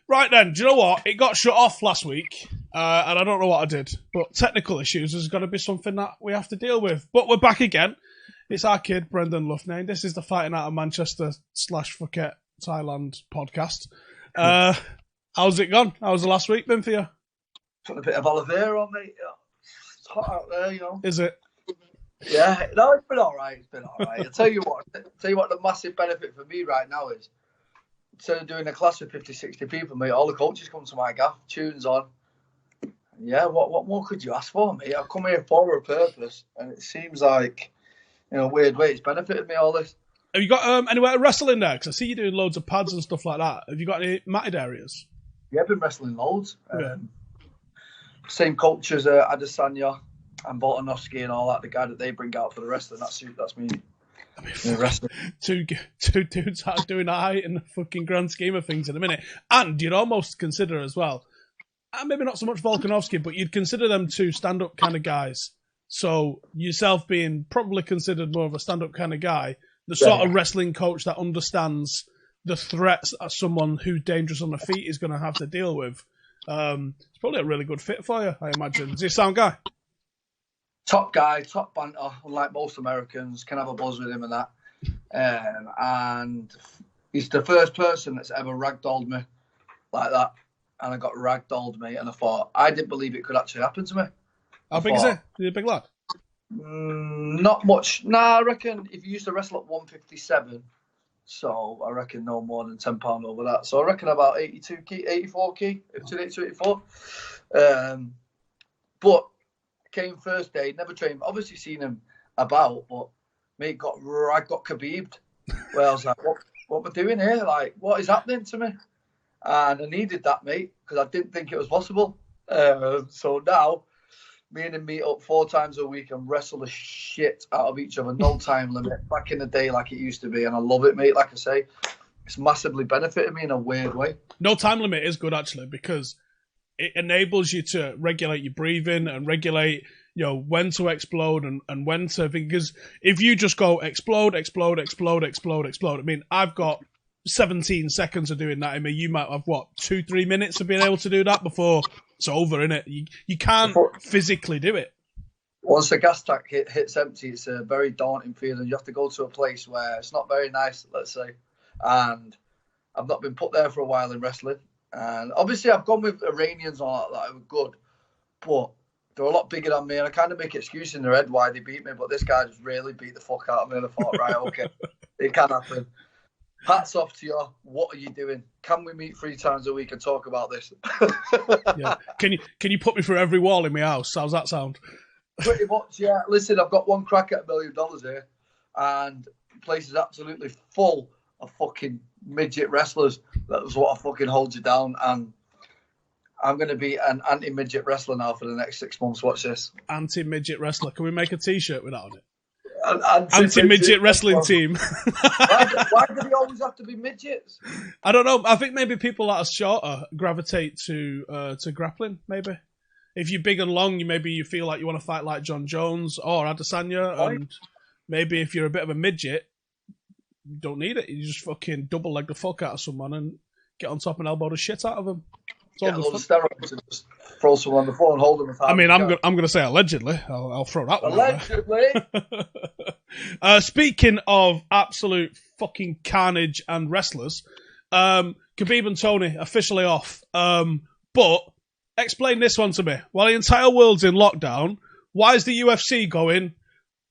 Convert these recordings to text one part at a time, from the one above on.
Right then, do you know what? It got shut off last week, and I don't know what I did. But technical issues is going to be something that we have to deal with. But we're back again. It's our kid, Brendan Loughnane. This is the Fighting Out of Manchester / Phuket, Thailand podcast. How's it gone? How's the last week been for you? Put a bit of olive oil on, mate. It's hot out there, you know. Is it? Yeah, no, it's been all right. I'll tell you what, the massive benefit for me right now is, instead of doing a class with 50, 60 people, mate, all the coaches come to my gaff, tunes on. Yeah, what more could you ask for, mate? I've come here for a purpose, and it seems like, in a weird way, it's benefited me, all this. Have you got anywhere to wrestle in there? Because I see you doing loads of pads and stuff like that. Have you got any matted areas? Yeah, I've been wrestling loads. Yeah. Same coach as Adesanya and Boltanovsky and all that, the guy that they bring out for the wrestling. That's me. I mean, wrestling. Two dudes that are doing that height in the fucking grand scheme of things in a minute. And you'd almost consider as well, maybe not so much Volkanovski, but you'd consider them two stand-up kind of guys. So yourself being probably considered more of a stand-up kind of guy, the sort of wrestling coach that understands the threats that someone who's dangerous on the feet is going to have to deal with. It's probably a really good fit for you, I imagine. Does he sound guy? Top guy, top banter, unlike most Americans, can have a buzz with him and that. And he's the first person that's ever ragdolled me like that. And I got ragdolled, mate, and I thought, I didn't believe it could actually happen to me. How big is he? Is he a big lad? Not much. Nah, I reckon if you used to wrestle at 157, so I reckon no more than £10 over that. So I reckon about 82 key, 84 key, 82, 84. But came first day, never trained. Obviously seen him about, but mate got khabibed. Well, I was like, what am I doing here? Like, what is happening to me? And I needed that, mate, because I didn't think it was possible. So now, me and him meet up 4 times a week and wrestle the shit out of each other. No time limit. Back in the day like it used to be. And I love it, mate. Like I say, it's massively benefited me in a weird way. No time limit is good, actually, because it enables you to regulate your breathing and regulate, when to explode and when to... Because if you just go explode, explode, explode, explode, explode. I mean, I've got 17 seconds of doing that. I mean, you might have, 2-3 minutes of being able to do that before it's over, innit? You can't physically do it. Once the gas tank hits empty, it's a very daunting feeling. You have to go to a place where it's not very nice, let's say. And I've not been put there for a while in wrestling. And obviously I've gone with Iranians and all that were good. But they're a lot bigger than me. And I kind of make excuses in their head why they beat me. But this guy just really beat the fuck out of me. And I thought, right, okay, it can happen. Hats off to you. What are you doing? Can we meet 3 times a week and talk about this? Yeah. Can you put me through every wall in my house? How's that sound? Pretty much, yeah. Listen, I've got one crack at $1 million here, and the place is absolutely full of fucking midget wrestlers. That's what I fucking hold you down, and I'm going to be an anti-midget wrestler now for the next 6 months. Watch this. Anti-midget wrestler. Can we make a T-shirt with that on it? Anti-midget wrestling team. Why do they always have to be midgets? I don't know. I think maybe people that are shorter gravitate to grappling. Maybe if you're big and long, you feel like you want to fight like John Jones or Adesanya, and maybe if you're a bit of a midget, you don't need it. You just fucking double leg the fuck out of someone and get on top and elbow the shit out of them. Get a load of steroids and just throw someone on the floor and hold them. I mean, I'm going to say allegedly. I'll throw that one. Allegedly. Speaking of absolute fucking carnage and wrestlers, Khabib and Tony officially off. But explain this one to me. While the entire world's in lockdown, why is the UFC going,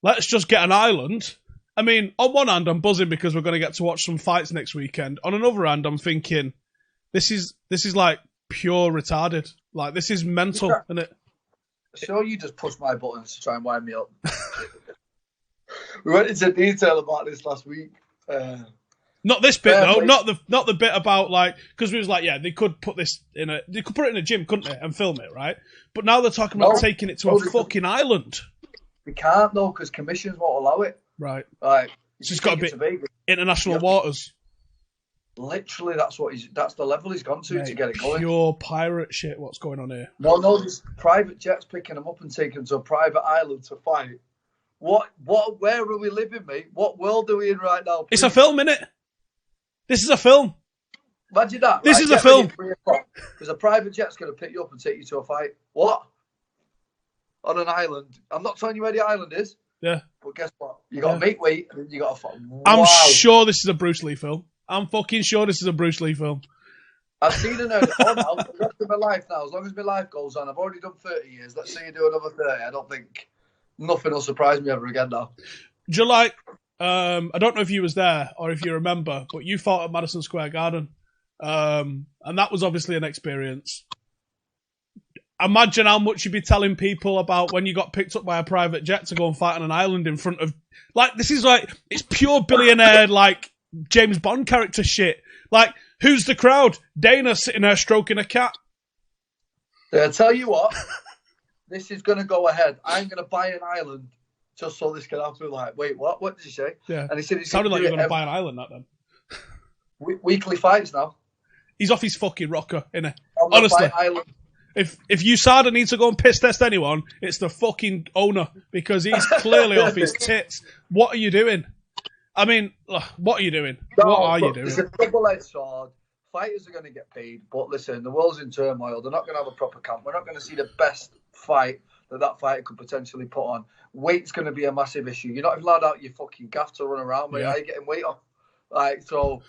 let's just get an island? I mean, on one hand, I'm buzzing because we're going to get to watch some fights next weekend. On another hand, I'm thinking, this is like pure retarded. Like, this is mental, isn't it? Sure, you just pushed my buttons to try and wind me up. We went into detail about this last week. Not this bit though. Not the bit about because we was like, yeah, they could put it in a gym, couldn't they, and film it, right? But now they're talking about taking it to a fucking island. We can't though, because commissions won't allow it. Right. Like, it's just got to be international waters. Literally, that's the level he's gone to get it going. Pure pirate shit. What's going on here? No, there's private jets picking them up and taking them to a private island to fight. Where are we living, mate? What world are we in right now? Please? It's a film, innit? This is a film. Imagine that. This is a film. Because a private jet's going to pick you up and take you to a fight. What? On an island. I'm not telling you where the island is. Yeah. But guess what? You got to make weight and you got to fight. Wow. I'm sure this is a Bruce Lee film. I'm fucking sure this is a Bruce Lee film. I've seen and heard it all now for the rest of my life now. As long as my life goes on, I've already done 30 years. Let's say you do another 30. I don't think nothing will surprise me ever again now. Do you like, I don't know if you was there or if you remember, but you fought at Madison Square Garden. And that was obviously an experience. Imagine how much you'd be telling people about when you got picked up by a private jet to go and fight on an island in front of... Like, this is like, it's pure billionaire, like, James Bond character shit. Like, who's the crowd? Dana sitting there stroking a cat. Yeah, I tell you what, this is going to go ahead. I'm going to buy an island just so this can happen. Like, wait, what? What did you say? Yeah. And he said, sounded like you're going to buy an island, that then. Weekly fights now. He's off his fucking rocker, innit? Honestly. If USADA needs to go and piss test anyone, it's the fucking owner, because he's clearly off his tits. What are you doing? I mean, what are you doing? No, what are you doing? It's a double-edged sword. Fighters are going to get paid, but listen, the world's in turmoil. They're not going to have a proper camp. We're not going to see the best fight that fighter could potentially put on. Weight's going to be a massive issue. You're not allowed out your fucking gaff to run around, mate. How are you getting weight off? Like, so...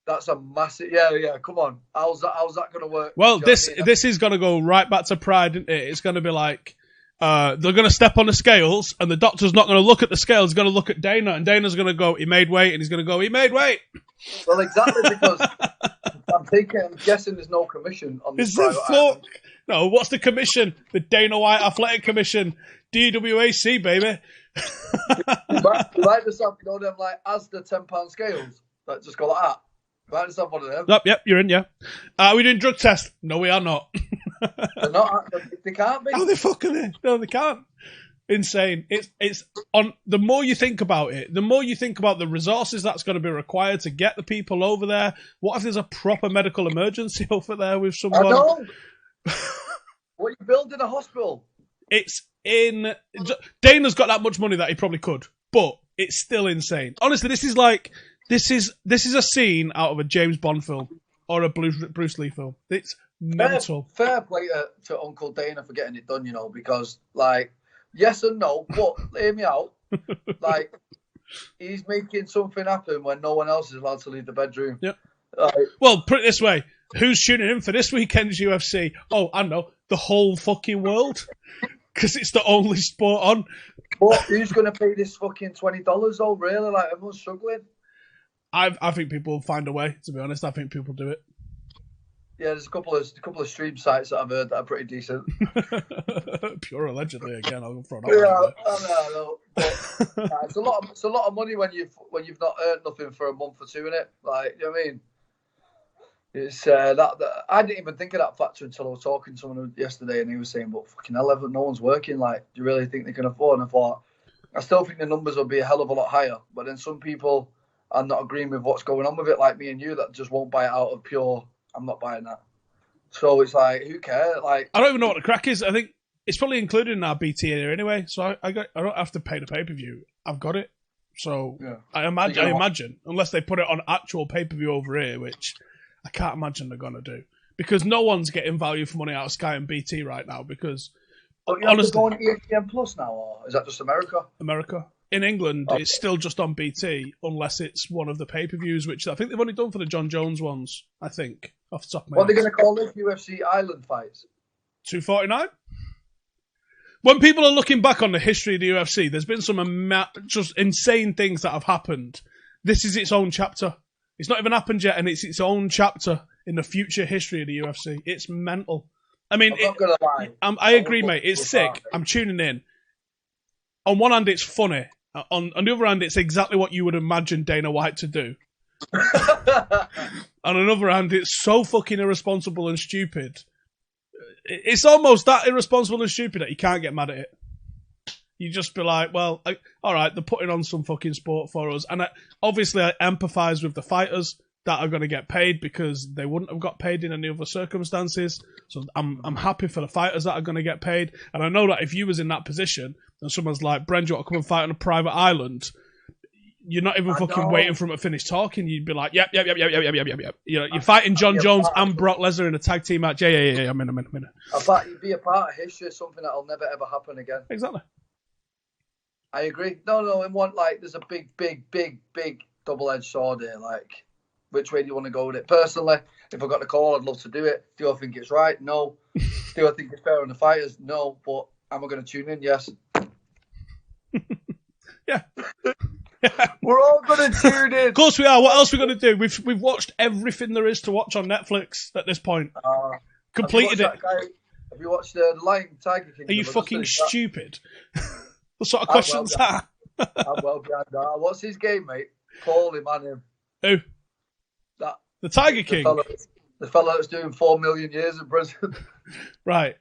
That's a massive, yeah. Come on, how's that going to work? Well, this is going to go right back to Pride, isn't it? It's going to be like they're going to step on the scales, and the doctor's not going to look at the scales. He's going to look at Dana, and Dana's going to go, "He made weight," and he's going to go, "He made weight." Well, exactly, because I'm guessing there's no commission on this. No, what's the commission? The Dana White Athletic Commission, DWAC, baby. You might just have, them like as the £10 scales that just go like that. Right, just have one of them. Yep, you're in, yeah. Are we doing drug tests? No, we are not. They're not. They can't be. How the fuck are they? No, they can't. Insane. It's on. The more you think about it, the more you think about the resources that's going to be required to get the people over there. What if there's a proper medical emergency over there with someone? I know. What are you building a hospital? It's in. Dana's got that much money that he probably could, but it's still insane. Honestly, this is like. This is a scene out of a James Bond film or a Bruce Lee film. It's mental. Fair play to Uncle Dana for getting it done, because, like, yes and no, but hear me out. Like, he's making something happen when no one else is allowed to leave the bedroom. Yep. Well, put it this way. Who's tuning in for this weekend's UFC? Oh, I know. The whole fucking world. Because it's the only sport on. But who's going to pay this fucking $20 though, really? Like, everyone's struggling. I think people will find a way, to be honest. I think people do it. Yeah, there's a couple of stream sites that I've heard that are pretty decent. Pure allegedly again. I'll throw that. Yeah, I know. But, it's a lot of money when you've not earned nothing for a month or two, innit? Like, you know what I mean? It's that I didn't even think of that factor until I was talking to someone yesterday, and he was saying, "But fucking hell, no one's working. Like, do you really think they can afford?" And I thought, I still think the numbers will be a hell of a lot higher. But then some people are not agreeing with what's going on with it, like me and you, that just won't buy it out of pure, I'm not buying that. So it's like, who cares? Like, I don't even know what the crack is. I think it's probably included in our BT here anyway, so I don't have to pay the pay-per-view. I've got it. So yeah. I imagine, unless they put it on actual pay-per-view over here, which I can't imagine they're going to do. Because no one's getting value for money out of Sky and BT right now, because... But you have to go on ESPN Plus now, or is that just America? America. In England, It's still just on BT, unless it's one of the pay-per-views, which I think they've only done for the John Jones ones, I think, off the top of my head. What are they going to call this? UFC Island fights? 249? When people are looking back on the history of the UFC, there's been some just insane things that have happened. This is its own chapter. It's not even happened yet, and it's its own chapter in the future history of the UFC. It's mental. I mean, I'm not going to lie. I agree, mate. It's sick. I'm tuning in. On one hand, it's funny. On the other hand, it's exactly what you would imagine Dana White to do. On another hand, it's so fucking irresponsible and stupid. It's almost that irresponsible and stupid that you can't get mad at it. You just be like, well, all right, they're putting on some fucking sport for us. And obviously, I empathise with the fighters that are going to get paid, because they wouldn't have got paid in any other circumstances. So I'm happy for the fighters that are going to get paid. And I know that if you was in that position and someone's like, Bren, do you want to come and fight on a private island? you're not even fucking waiting for him to finish talking. You'd be like, yep. You know, you're fighting John Jones and Brock Lesnar in a tag team match. Yeah. I'm in. I bet you'd be a part of history, something that'll never ever happen again. Exactly. I agree. No, in one, like, there's a big double-edged sword here. Like, which way do you want to go with it? Personally, if I got the call, I'd love to do it. Do I think it's right? No. Do I think it's fair on the fighters? No. But am I going to tune in? Yes. Yeah. We're all going to tune in. Of course we are. What else are we going to do? We've watched everything there is to watch on Netflix at this point. Completed it. Have you watched the Lion Tiger King? Are you fucking stupid? What sort of questions are? I'm well behind that. What's his game, mate? Paulie, man. Who? The Tiger King. The fella that's doing 4 million years in prison. Right.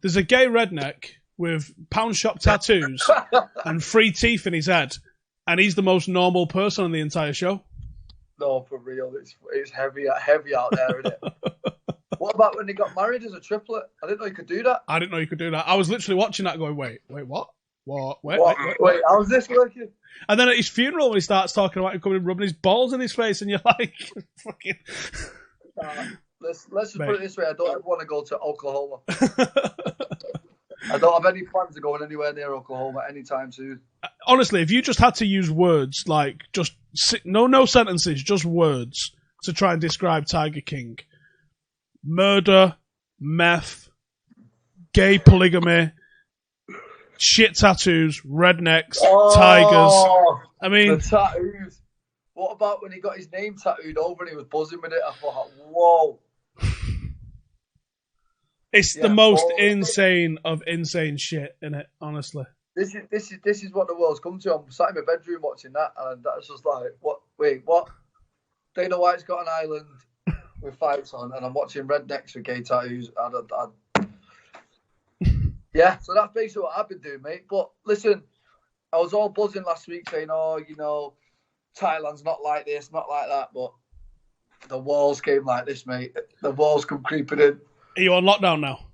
There's a gay redneck with pound shop tattoos and 3 teeth in his head, and he's the most normal person on the entire show. No, for real, it's heavy out there, isn't it? What about when he got married as a triplet? I didn't know you could do that. I was literally watching that going, wait, what? Wait, how's this working? And then at his funeral, when he starts talking about him coming and rubbing his balls in his face, and you're like, fucking... Let's just put it this way. I don't ever want to go to Oklahoma. I don't have any plans of going anywhere near Oklahoma anytime soon. Honestly, if you just had to use words, like, just no sentences, just words to try and describe Tiger King. Murder, meth, gay polygamy, shit tattoos, rednecks, tigers. I mean, the tattoos. What about when he got his name tattooed over and he was buzzing with it? I thought, whoa. It's the most insane of insane shit, innit? Honestly. This is what the world's come to. I'm sat in my bedroom watching that, and that's just like, what? Wait, what? Dana White's got an island with fights on, and I'm watching rednecks with gay tattoos. Yeah, so that's basically what I've been doing, mate. But listen, I was all buzzing last week saying, Thailand's not like this, not like that. But the walls came like this, mate. The walls come creeping in. Are you on lockdown now?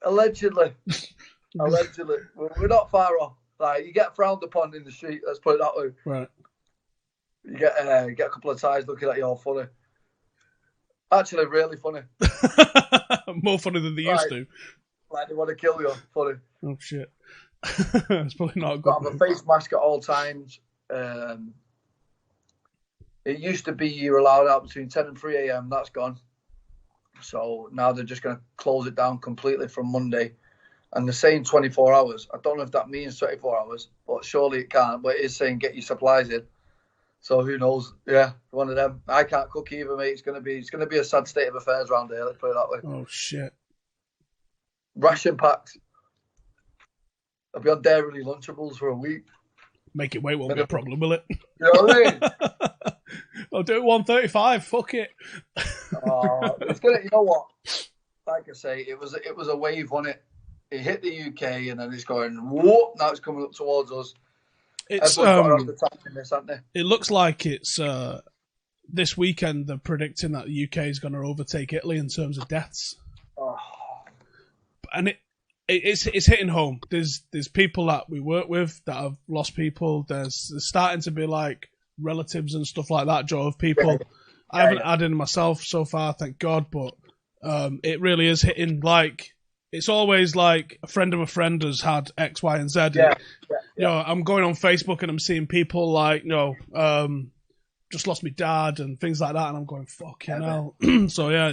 Allegedly. We're not far off. Like, you get frowned upon in the street, let's put it that way. Right. You get a couple of Thais looking at you all funny. Actually, really funny. More funny than they used to. Like they want to kill you. Funny. Oh, shit. It's probably not a good. Got to have a face mask at all times. It used to be you were allowed out between 10 and 3 a.m. That's gone. So now they're just going to close it down completely from Monday. And they're saying 24 hours. I don't know if that means 24 hours, but surely it can't. But it is saying get your supplies in. So who knows? Yeah, one of them. I can't cook either, mate. It's gonna be a sad state of affairs around here. Let's put it that way. Oh shit. Ration packs. I'll be on Dairy Lunchables for a week. Make it wait won't be a problem, will it? You know what I mean? I'll do it 135. Fuck it. It's gonna. You know what? Like I say, it was a wave, wasn't it? It hit the UK and then it's going whoop. Now it's coming up towards us. It's it looks like it's this weekend they're predicting that the UK is going to overtake Italy in terms of deaths, and it's hitting home. There's people that we work with that have lost people. There's starting to be like relatives and stuff like that, Joe, of people. I haven't had in myself so far, thank God, but it really is hitting like. It's always like a friend of a friend has had X, Y, and Z. Yeah. You know, I'm going on Facebook and I'm seeing people like, just lost my dad and things like that, and I'm going, fucking hell. So yeah,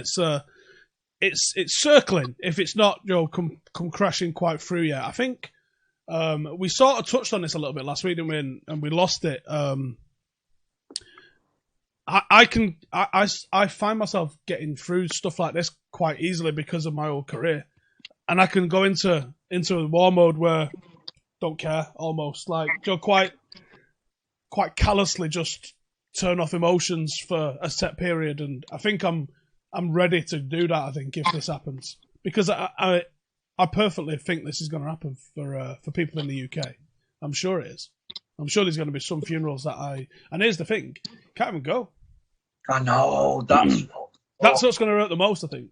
it's circling. If it's not, come crashing quite through yet. I think we sort of touched on this a little bit last week, didn't we? And we lost it. I find myself getting through stuff like this quite easily because of my old career. And I can go into a war mode where don't care almost, like quite callously just turn off emotions for a set period. And I think I'm ready to do that. I think if this happens, because I perfectly think this is going to happen for people in the UK. I'm sure it is. I'm sure there's going to be some funerals and here's the thing, can't even go. I know that's what's going to hurt the most. I think.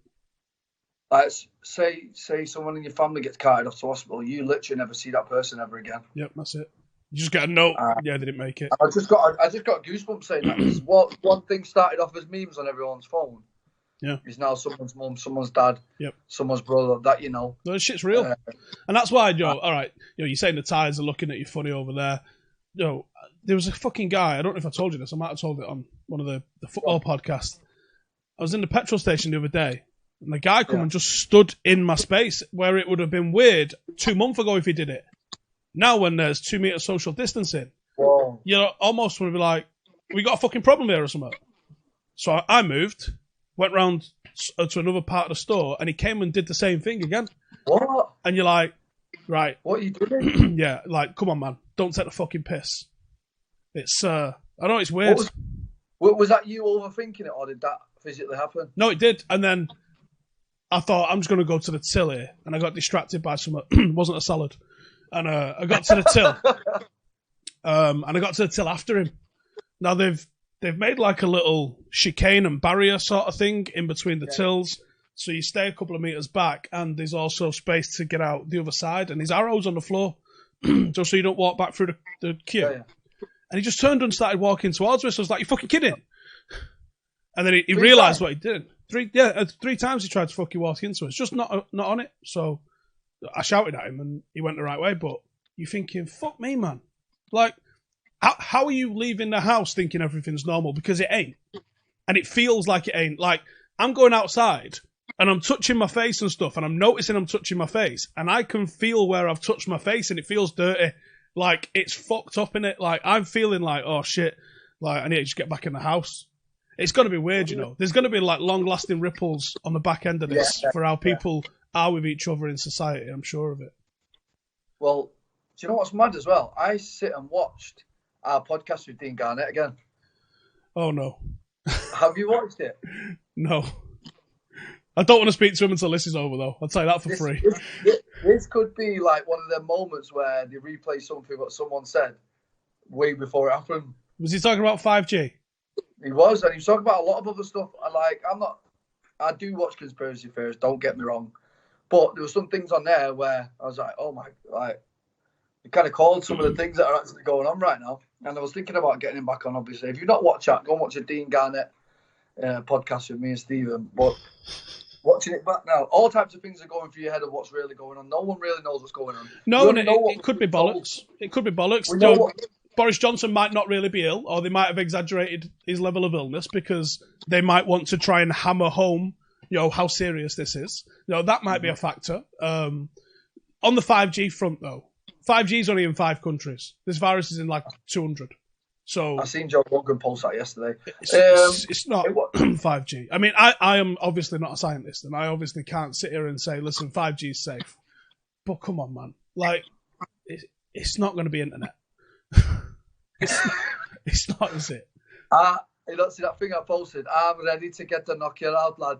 Like, say someone in your family gets carted off to hospital, you literally never see that person ever again. Yep, that's it. You just get a note. Yeah, they didn't make it. I just got goosebumps saying that. Because one thing started off as memes on everyone's phone. Yeah, is now someone's mum, someone's dad, yep, someone's brother. That you know, no, this shit's real, and that's why, all right, you're saying the Tides are looking at you funny over there. There was a fucking guy. I don't know if I told you this. I might have told it on one of the football podcasts. I was in the petrol station the other day, and the guy come and just stood in my space where it would have been weird 2 months ago if he did it. Now, when there's 2 meter social distancing, you almost would be like, we got a fucking problem here or something. So I moved, went round to another part of the store, and he came and did the same thing again. What? And you're like, right. What are you doing? Yeah, like, come on, man. Don't take the fucking piss. It's, I know it's weird. Was that you overthinking it, or did that physically happen? No, it did. And then I thought, I'm just going to go to the till here. And I got distracted by some, wasn't a salad. And I got to the till. And I got to the till after him. Now, they've made like a little chicane and barrier sort of thing in between the tills. So you stay a couple of meters back, and there's also space to get out the other side. And there's arrows on the floor, just so you don't walk back through the queue. Yeah. And he just turned and started walking towards us. So I was like, "You fucking kidding?" And then he realised what he did. 3 times he tried to fucking walk into us, just not on it. So I shouted at him, and he went the right way. But you're thinking, "Fuck me, man!" Like, how are you leaving the house thinking everything's normal? Because it ain't, and it feels like it ain't. Like, I'm going outside and I'm touching my face and stuff, and I'm noticing I'm touching my face, and I can feel where I've touched my face, and it feels dirty. Like, it's fucked up in it. Like, I'm feeling like, oh shit, like I need to just get back in the house. It's going to be weird, you know. There's going to be like long-lasting ripples on the back end of this for how people are with each other in society. I'm sure of it. Well, do you know what's mad as well? I sit and watched our podcast with Dean Garnett again. Oh no. Have you watched it? No. I don't want to speak to him until this is over, though. I'll tell you that for free. This could be like one of the moments where they replay something what someone said way before it happened. Was he talking about 5G? He was, and he was talking about a lot of other stuff. I do watch conspiracy theories, don't get me wrong. But there were some things on there where I was like, oh my, like, it kind of called some of the things that are actually going on right now. And I was thinking about getting him back on, obviously. If you've not watched that, go and watch a Dean Garnett podcast with me and Stephen. But watching it back now, all types of things are going through your head of what's really going on. No one really knows what's going on. No, it could be bollocks. It could be bollocks. Boris Johnson might not really be ill, or they might have exaggerated his level of illness because they might want to try and hammer home, how serious this is. That might be a factor. On the 5G front, though, 5G is only in 5 countries. This virus is in like 200. So I seen Joe Rogan post that yesterday. It's not 5G. I mean, I am obviously not a scientist, and I obviously can't sit here and say, listen, 5G is safe. But come on, man. Like, it's not going to be internet. It's not, is it? You don't see that thing I posted? I'm ready to get the Nokia out, lad.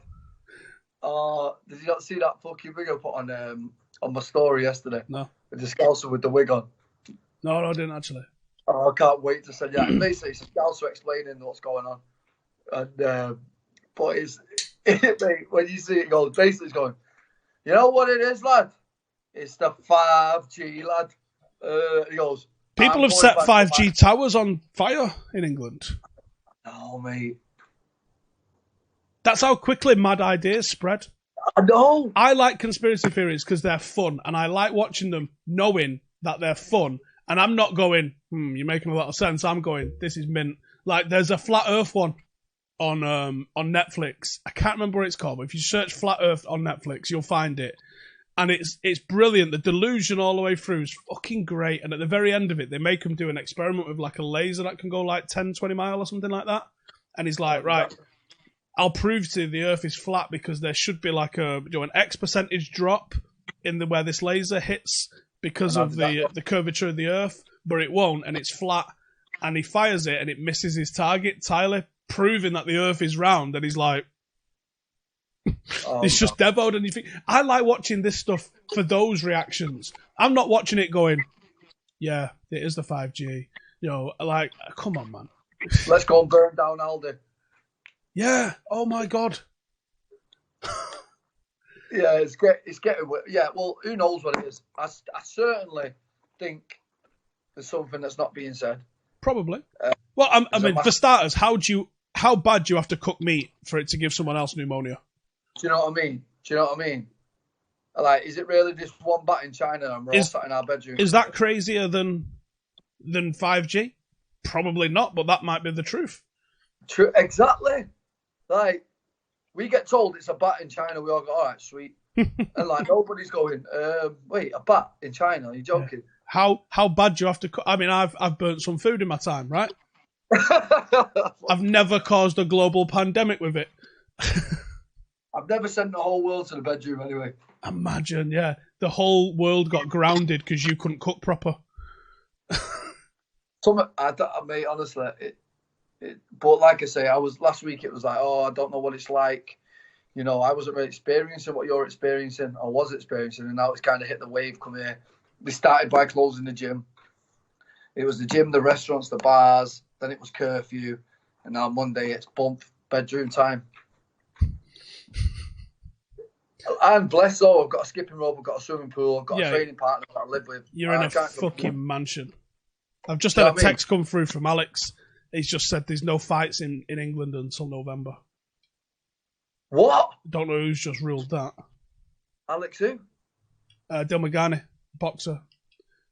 Did you not see that fucking thing I put on my story yesterday? No. With the Scouser with the wig on. No, I didn't actually. Oh, I can't wait to send you that. Basically, it's Scouser explaining what's going on. And, but mate, when you see it go, basically it's going, you know what it is, lad? It's the 5G, lad. He goes, people have set 5G towers on fire in England. No, mate. That's how quickly mad ideas spread. I know. I like conspiracy theories because they're fun, and I like watching them knowing that they're fun. And I'm not going, you're making a lot of sense. I'm going, this is mint. Like, there's a Flat Earth one on Netflix. I can't remember what it's called, but if you search Flat Earth on Netflix, you'll find it. And it's brilliant. The delusion all the way through is fucking great. And at the very end of it, they make him do an experiment with like a laser that can go like 10, 20 miles or something like that. And he's like, right, I'll prove to you the Earth is flat because there should be like an X percentage drop in where this laser hits because of the curvature of the Earth, but it won't, and it's flat. And he fires it, and it misses his target, Tyler, proving that the Earth is round. And he's like, it's just devoed. And you think, I like watching this stuff for those reactions. I'm not watching it going, yeah, it is the 5G. Like, come on, man. Let's go and burn down Aldi. Yeah. Oh my God. Yeah, it's great. It's getting. Yeah, well, who knows what it is? I certainly think there's something that's not being said. Probably. Well, I mean, for starters, how bad do you have to cook meat for it to give someone else pneumonia? Do you know what I mean? Like, is it really just one bat in China and we're all sat in our bedroom? Is that crazier than 5G? Probably not, but that might be the truth. True, exactly. Like, we get told it's a bat in China, we all go, all right, sweet. And like, nobody's going, wait, a bat in China? Are you joking? Yeah. How bad do you have to cook? I mean, I've burnt some food in my time, right? I've never caused a global pandemic with it. I've never sent the whole world to the bedroom anyway. Imagine, yeah. The whole world got grounded because you couldn't cook proper. Mate, honestly, but like I say, last week it was like, oh, I don't know what it's like. You know, I wasn't really experiencing what you're experiencing, or was experiencing, and now it's kind of hit the wave come here. They started by closing the gym. It was the gym, the restaurants, the bars, then it was curfew, and now Monday it's bump, bedroom time. I'm blessed though. I've got a skipping rope, I've got a swimming pool, I've got a training partner that I live with. You're in a fucking mansion. I've just had a text come through from Alex. He's just said there's no fights in England until November. What? Don't know who's just ruled that. Alex who? Dilmagani, boxer.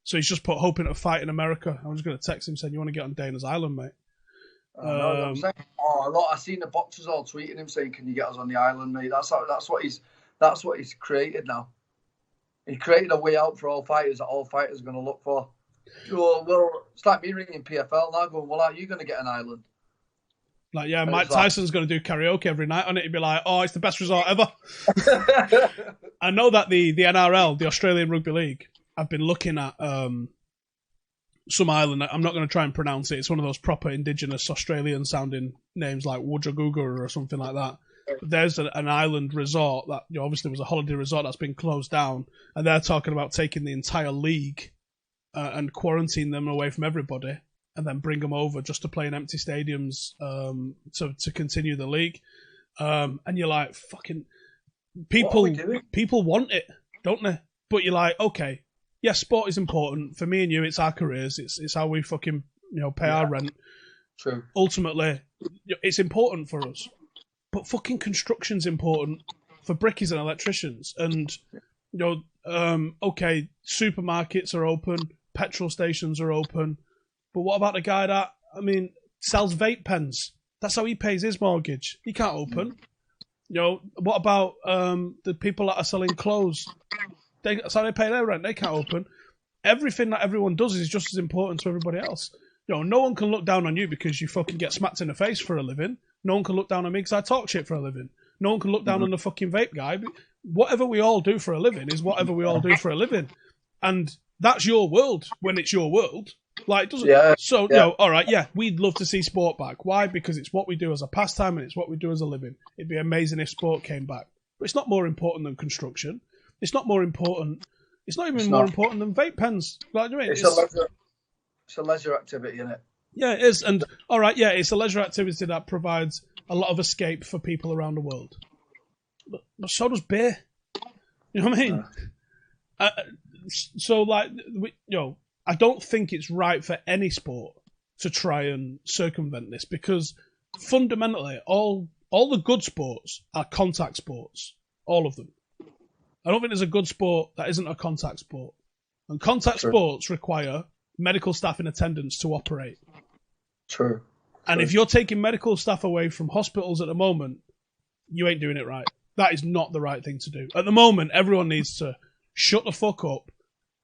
So he's just put hoping to fight in America. I'm just going to text him saying, you want to get on Dana's Island, mate? No, I'm saying, I've seen the boxers all tweeting him saying, can you get us on the island, mate? That's what he's created now. He created a way out for all fighters that all fighters are going to look for. Well, it's like me ringing PFL now going, well, are you going to get an island? Like, yeah, Mike Tyson's going to do karaoke every night on it. He'd be like, oh, it's the best resort ever. I know that the NRL, the Australian Rugby League, I've been looking at some island. I'm not going to try and pronounce it. It's one of those proper indigenous Australian-sounding names like Wudjagooga or something like that. But there's an island resort that obviously was a holiday resort that's been closed down, and they're talking about taking the entire league and quarantine them away from everybody, and then bring them over just to play in empty stadiums to continue the league. And you're like, fucking people want it, don't they? But you're like, okay, yeah, sport is important for me and you. It's our careers. It's how we fucking pay our rent. True. Ultimately, it's important for us. But fucking construction's important for brickies and electricians. And okay, supermarkets are open, petrol stations are open. But what about the guy that, sells vape pens? That's how he pays his mortgage. He can't open. What about the people that are selling clothes? That's how they pay their rent. They can't open. Everything that everyone does is just as important to everybody else. No one can look down on you because you fucking get smacked in the face for a living. No one can look down on me because I talk shit for a living. No one can look down on the fucking vape guy. Whatever we all do for a living is whatever we all do for a living. And that's your world when it's your world. Like, doesn't it? So, all right, yeah, we'd love to see sport back. Why? Because it's what we do as a pastime and it's what we do as a living. It'd be amazing if sport came back. But it's not more important than construction. It's not more important. It's not even more important than vape pens. Like, it's a leisure activity, isn't it? Yeah, it is. And, all right, yeah, it's a leisure activity that provides a lot of escape for people around the world. But so does beer. You know what I mean? So, like, I don't think it's right for any sport to try and circumvent this because fundamentally, all the good sports are contact sports. All of them. I don't think there's a good sport that isn't a contact sport. And contact sports require medical staff in attendance to operate. True. And if you're taking medical staff away from hospitals at the moment, you ain't doing it right. That is not the right thing to do. At the moment, everyone needs to shut the fuck up,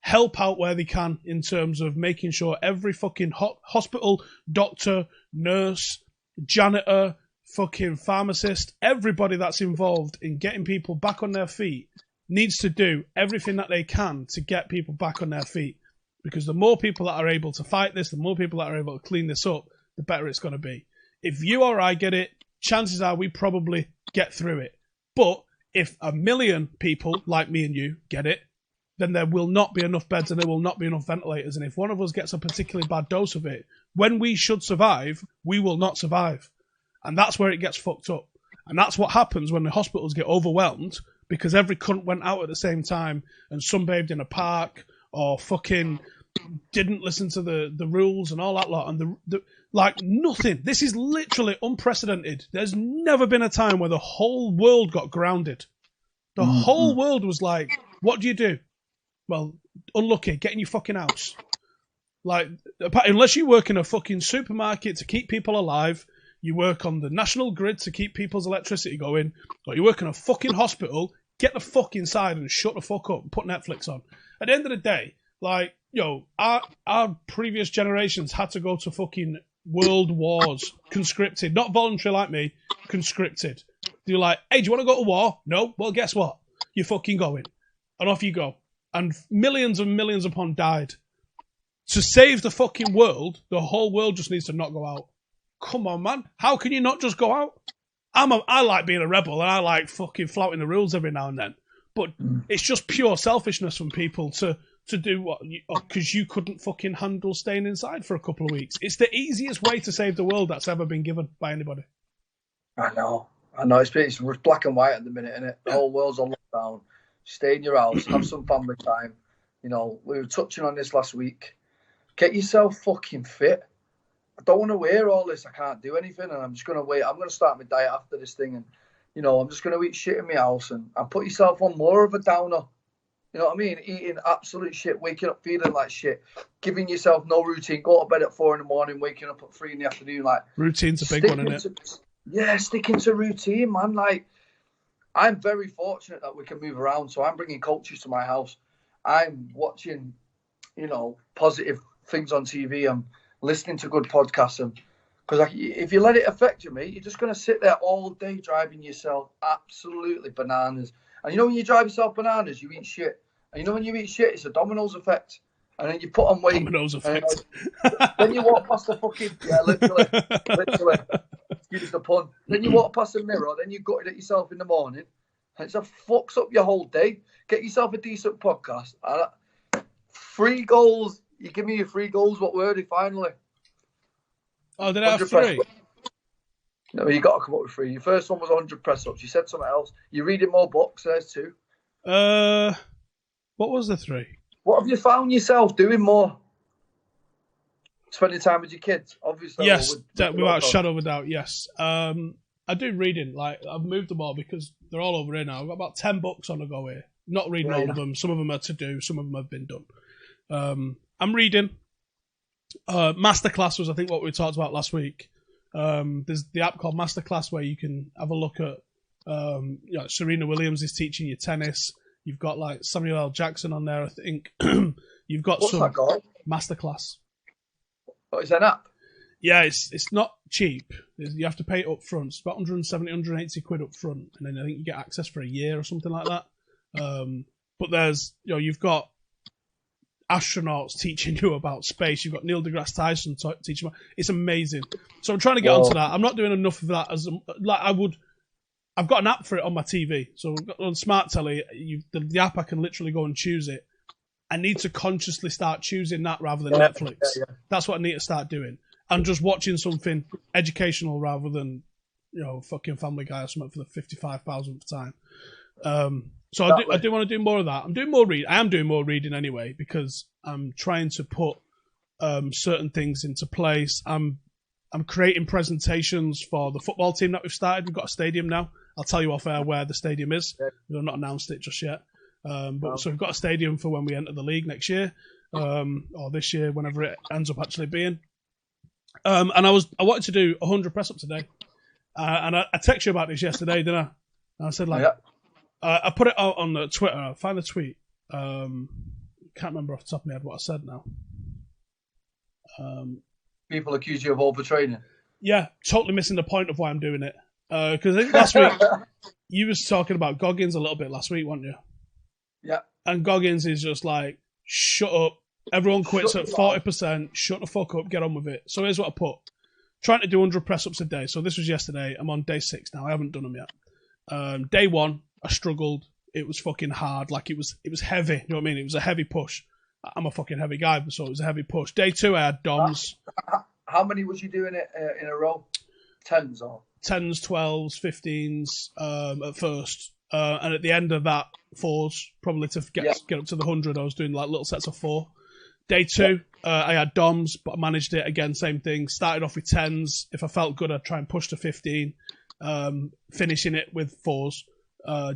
help out where they can in terms of making sure every fucking hospital, doctor, nurse, janitor, fucking pharmacist, everybody that's involved in getting people back on their feet needs to do everything that they can to get people back on their feet. Because the more people that are able to fight this, the more people that are able to clean this up, the better it's going to be. If you or I get it, chances are we probably get through it. But if 1 million people like me and you get it, then there will not be enough beds and there will not be enough ventilators. And if one of us gets a particularly bad dose of it, when we should survive, we will not survive. And that's where it gets fucked up. And that's what happens when the hospitals get overwhelmed because every cunt went out at the same time and sunbathed in a park or fucking didn't listen to the rules and all that lot. And like nothing. This is literally unprecedented. There's never been a time where the whole world got grounded. The whole world was like, what do you do? Well, unlucky, get in your fucking house. Like, unless you work in a fucking supermarket to keep people alive, you work on the national grid to keep people's electricity going, or you work in a fucking hospital, get the fuck inside and shut the fuck up and put Netflix on. At the end of the day, like, our previous generations had to go to fucking world wars, conscripted, not voluntary like me, conscripted. You're like, hey, do you want to go to war? No? Well, guess what? You're fucking going. And off you go. And millions and millions upon died. To save the fucking world, the whole world just needs to not go out. Come on, man. How can you not just go out? I like being a rebel and I like fucking flouting the rules every now and then. But it's just pure selfishness from people to do what, because you couldn't fucking handle staying inside for a couple of weeks. It's the easiest way to save the world that's ever been given by anybody. I know. It's black and white at the minute, isn't it? The whole world's on lockdown. Stay in your house, have some family time. You know, we were touching on this last week. Get yourself fucking fit. I don't want to wear all this. I can't do anything, and I'm just going to wait. I'm going to start my diet after this thing, and, you know, I'm just going to eat shit in my house and put yourself on more of a downer. You know what I mean? Eating absolute shit, waking up feeling like shit, giving yourself no routine, go to bed at 4 a.m, waking up at 3 p.m. Like, routine's a big one, isn't it? Yeah, sticking to routine, man. Like, I'm very fortunate that we can move around, so I'm bringing coaches to my house. I'm watching, you know, positive things on TV. I'm listening to good podcasts, and because if you let it affect you, mate, you're just going to sit there all day driving yourself absolutely bananas. And you know when you drive yourself bananas, you eat shit. And you know when you eat shit, it's a dominoes effect. And then you put on weight. Dominoes effect. Then you walk past the fucking, literally. Excuse the pun. Then you walk past the mirror, then you gutted at yourself in the morning. And it just fucks up your whole day. Get yourself a decent podcast. 3 goals. You give me your 3 goals. What were they finally? Oh, did I have 3? No, you got to come up with 3. Your first one was 100 press-ups. You said something else. You're reading more books. There's 2. What was the 3? What have you found yourself doing more? Spending time with your kids, obviously. Yes, without a shadow of a doubt, yes. I do reading. Like, I've moved them all because they're all over here now. I've got about 10 books on the go here. Not reading all of them. Some of them are to do. Some of them have been done. I'm reading. Masterclass was, I think, what we talked about last week. There's the app called Masterclass where you can have a look at. Serena Williams is teaching you tennis. You've got like Samuel L. Jackson on there, I think. You've got What's that called? Masterclass. Oh, is that an app? Yeah, it's not cheap. You have to pay it up front. It's about 170, 180 quid up front, and then I think you get access for a year or something like that. But there's, you've got astronauts teaching you about space. You've got Neil deGrasse Tyson teaching you. It's amazing. So I'm trying to get onto that. I'm not doing enough of that as like I would. I've got an app for it on my TV. So on smart telly, the app, I can literally go and choose it. I need to consciously start choosing that rather than Netflix. Yeah. That's what I need to start doing. And just watching something educational rather than, fucking Family Guy or something for the 55,000th time. So I do want to do more of that. I'm doing more reading. I am doing more reading anyway because I'm trying to put certain things into place. I'm creating presentations for the football team that we've started. We've got a stadium now. I'll tell you off air where the stadium is. We've not announced it just yet. So we've got a stadium for when we enter the league next year, or this year, whenever it ends up actually being. And I wanted to do 100 press ups today, and I texted you about this yesterday, didn't I? And I said I put it out on the Twitter. I'll find the tweet. Can't remember off the top of my head what I said now. People accuse you of overtraining. Yeah, totally missing the point of why I'm doing it. Because I think last week you was talking about Goggins a little bit last week, weren't you? Yeah. And Goggins is just like, shut up. Everyone quits at 40%. Shut the fuck up. Get on with it. So here's what I put. Trying to do 100 press-ups a day. So this was yesterday. I'm on day 6 now. I haven't done them yet. Day 1, I struggled. It was fucking hard. Like it was heavy. You know what I mean? It was a heavy push. I'm a fucking heavy guy, so it was a heavy push. Day 2, I had DOMs. How many was you doing it in a row? 10s or? 10s, 12s, 15s at first. And at the end of that, 4s, probably to get up to the 100, I was doing like little sets of 4. Day 2, I had DOMs, but I managed it again, same thing. Started off with 10s. If I felt good, I'd try and push to 15, finishing it with 4s.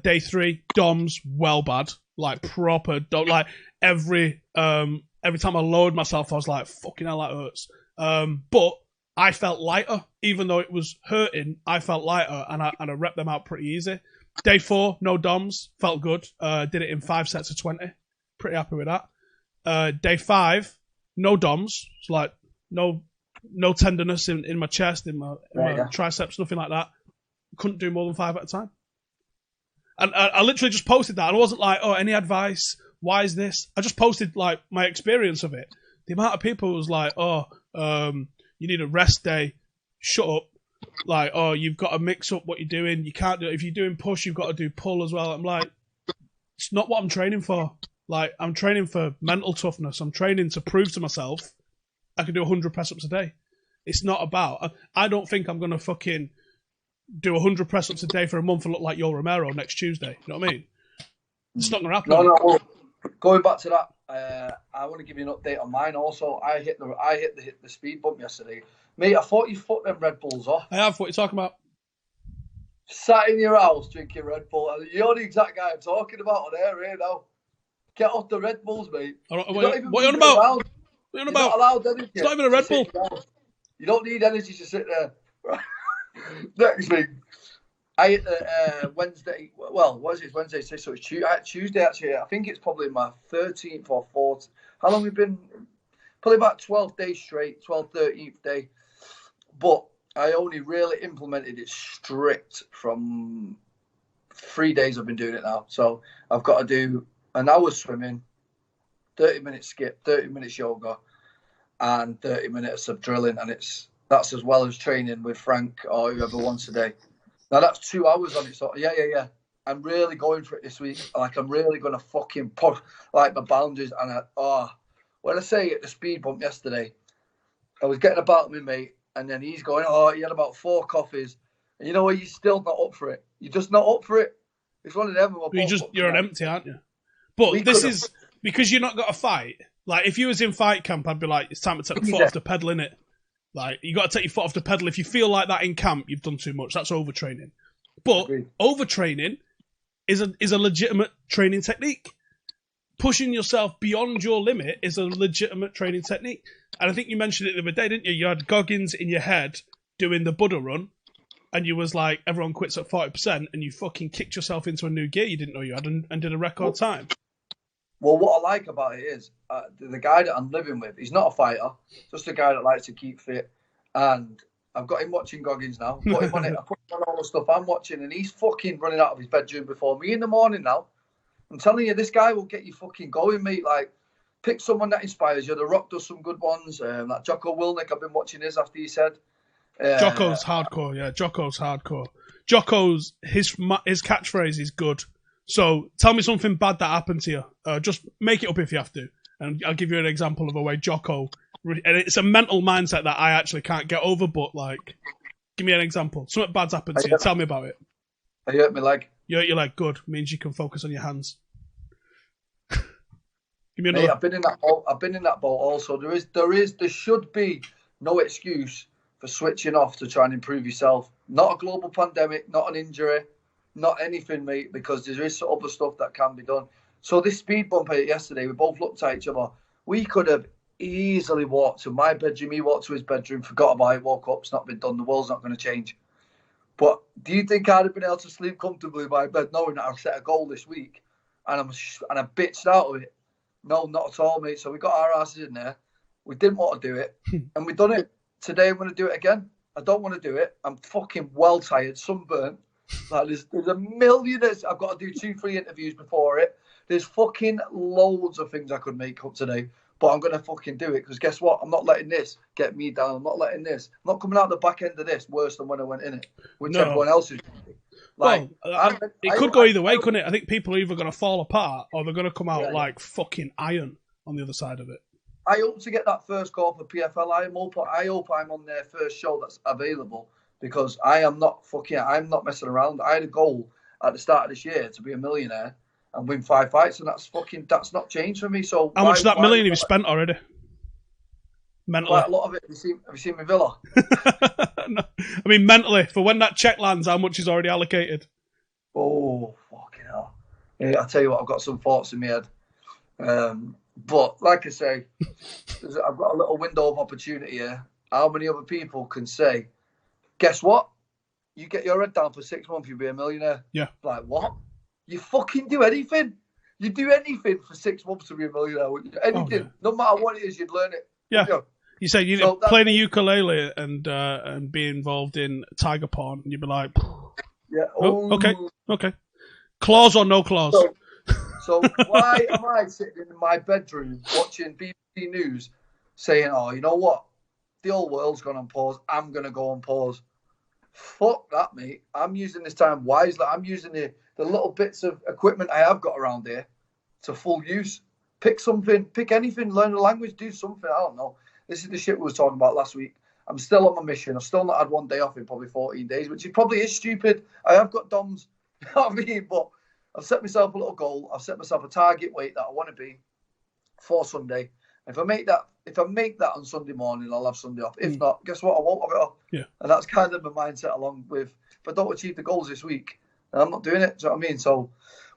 Day 3, DOMs, well bad, like proper, like every time I lowered myself, I was like, fucking hell, that hurts. But I felt lighter, even though it was hurting, I felt lighter, and I repped them out pretty easy. Day 4, no DOMs, felt good. Did it in 5 sets of 20. Pretty happy with that. Day 5, no DOMs. It's like no tenderness in my chest, in my triceps, nothing like that. Couldn't do more than 5 at a time. And I literally just posted that. And I wasn't like, oh, any advice? Why is this? I just posted like my experience of it. The amount of people was like, oh, you need a rest day. Shut up. Like, oh, you've got to mix up what you're doing. You can't do it. If you're doing push, you've got to do pull as well. I'm like, it's not what I'm training for. Like, I'm training for mental toughness. I'm training to prove to myself I can do 100 press-ups a day. It's not about... I don't think I'm going to fucking do 100 press-ups a day for a month and look like Yo Romero next Tuesday. You know what I mean? It's not going to happen. No. Well, going back to that, I want to give you an update on mine also. I hit the speed bump yesterday. Mate, I thought you fucked them Red Bulls off. I have. What are you talking about? Sat in your house drinking Red Bull. You're the exact guy I'm talking about on air here now. Get off the Red Bulls, mate. What are you on about? What are you on about? Not allowed energy. It's not even a Red Bull. You don't need energy to sit there. Next thing. I hit Wednesday. Well, what is it? Wednesday, so it's Tuesday actually. I think it's probably my 13th or 14th. How long have we been? Probably about 12 days straight, 12th, 13th day. But I only really implemented it strict from 3 days I've been doing it now. So I've got to do an hour swimming, 30 minutes skip, 30 minutes yoga, and 30 minutes of drilling. And that's as well as training with Frank or whoever wants a day. Now that's 2 hours on it. So yeah. I'm really going for it this week. Like I'm really going to fucking push like my boundaries. And when I say at the speed bump yesterday, I was getting about me, mate. And then he's going, he had about 4 coffees. And you know what? You're still not up for it. You're just not up for it. It's one of them. You're an empty, aren't you? But this is because you're not got a fight. Like, if you was in fight camp, I'd be like, it's time to take the foot off the pedal, innit? Like, you got to take your foot off the pedal. If you feel like that in camp, you've done too much. That's overtraining. But overtraining is a legitimate training technique. Pushing yourself beyond your limit is a legitimate training technique. And I think you mentioned it the other day, didn't you? You had Goggins in your head doing the Buddha run, and you was like, everyone quits at 40%, and you fucking kicked yourself into a new gear you didn't know you had and did a record time. Well, what I like about it is the guy that I'm living with, he's not a fighter, just a guy that likes to keep fit. And I've got him watching Goggins now. Put him on it. I put him on all the stuff I'm watching, and he's fucking running out of his bedroom before me in the morning now. I'm telling you, this guy will get you fucking going, mate. Like, pick someone that inspires you. The Rock does some good ones. Like Jocko Willink, I've been watching his after he said. Jocko's hardcore, yeah. Jocko's hardcore. Jocko's, his catchphrase is good. So tell me something bad that happened to you. Just make it up if you have to. And I'll give you an example of a way Jocko... And it's a mental mindset that I actually can't get over, but, like, give me an example. Something bad's happened to you. Tell me about it. I hurt my leg. You hurt your leg. Good. Means you can focus on your hands. Give me another. Mate, I've been in that boat also. There should be no excuse for switching off to try and improve yourself. Not a global pandemic, not an injury, not anything, mate, because there is other stuff that can be done. So this speed bump yesterday, we both looked at each other. We could have easily walked to my bedroom. He walked to his bedroom, forgot about it, woke up, it's not been done. The world's not going to change. But do you think I'd have been able to sleep comfortably in my bed knowing that I've set a goal this week and I bitched out of it? No, not at all, mate. So we got our asses in there. We didn't want to do it. And we've done it. Today I'm going to do it again. I don't want to do it. I'm fucking well tired, sunburnt. Like there's a million. I've got to do 2-3 interviews before it. There's fucking loads of things I could make up today. But I'm going to fucking do it because guess what? I'm not letting this get me down. I'm not letting this. I'm not coming out the back end of this worse than when I went in it, which everyone else is doing. Like, well, it could go either way, couldn't it? I think people are either going to fall apart or they're going to come out like fucking iron on the other side of it. I hope to get that first call for PFL. I hope I'm on their first show that's available because I'm not messing around. I had a goal. at the start of this year to be a millionaire and win 5 fights, and that's not changed for me. So how much of that million have you spent already? Mentally, quite a lot of it. Have you seen my villa? No. I mean, mentally, for when that check lands, how much is already allocated? Oh, fucking hell! Yeah, I tell you what, I've got some thoughts in my head. But like I say, I've got a little window of opportunity here. How many other people can say, guess what? You get your head down for 6 months, you'll be a millionaire. Yeah. Like, what? You fucking do anything. You do anything for 6 months to be a millionaire. Anything. No matter what it is, you'd learn it. Yeah. You say you play the ukulele and be involved in tiger porn, and you'd be like, yeah. Okay. Claws or no claws? So why am I sitting in my bedroom watching BBC News saying, oh, you know what? The whole world's gone on pause. I'm going to go on pause. Fuck that, mate. I'm using this time wisely. I'm using the little bits of equipment I have got around here to full use. Pick something, pick anything, learn a language, do something. I don't know. This is the shit we was talking about last week. I'm still on my mission. I've still not had 1 day off in probably 14 days, which probably is stupid. I have got DOMs, you know what I mean? But I've set myself a little goal. I've set myself a target weight that I want to be for Sunday. If I make that on Sunday morning, I'll have Sunday off. If not, guess what? I won't have it off. Yeah. And that's kind of my mindset along with, if I don't achieve the goals this week, then I'm not doing it. Do you know what I mean? So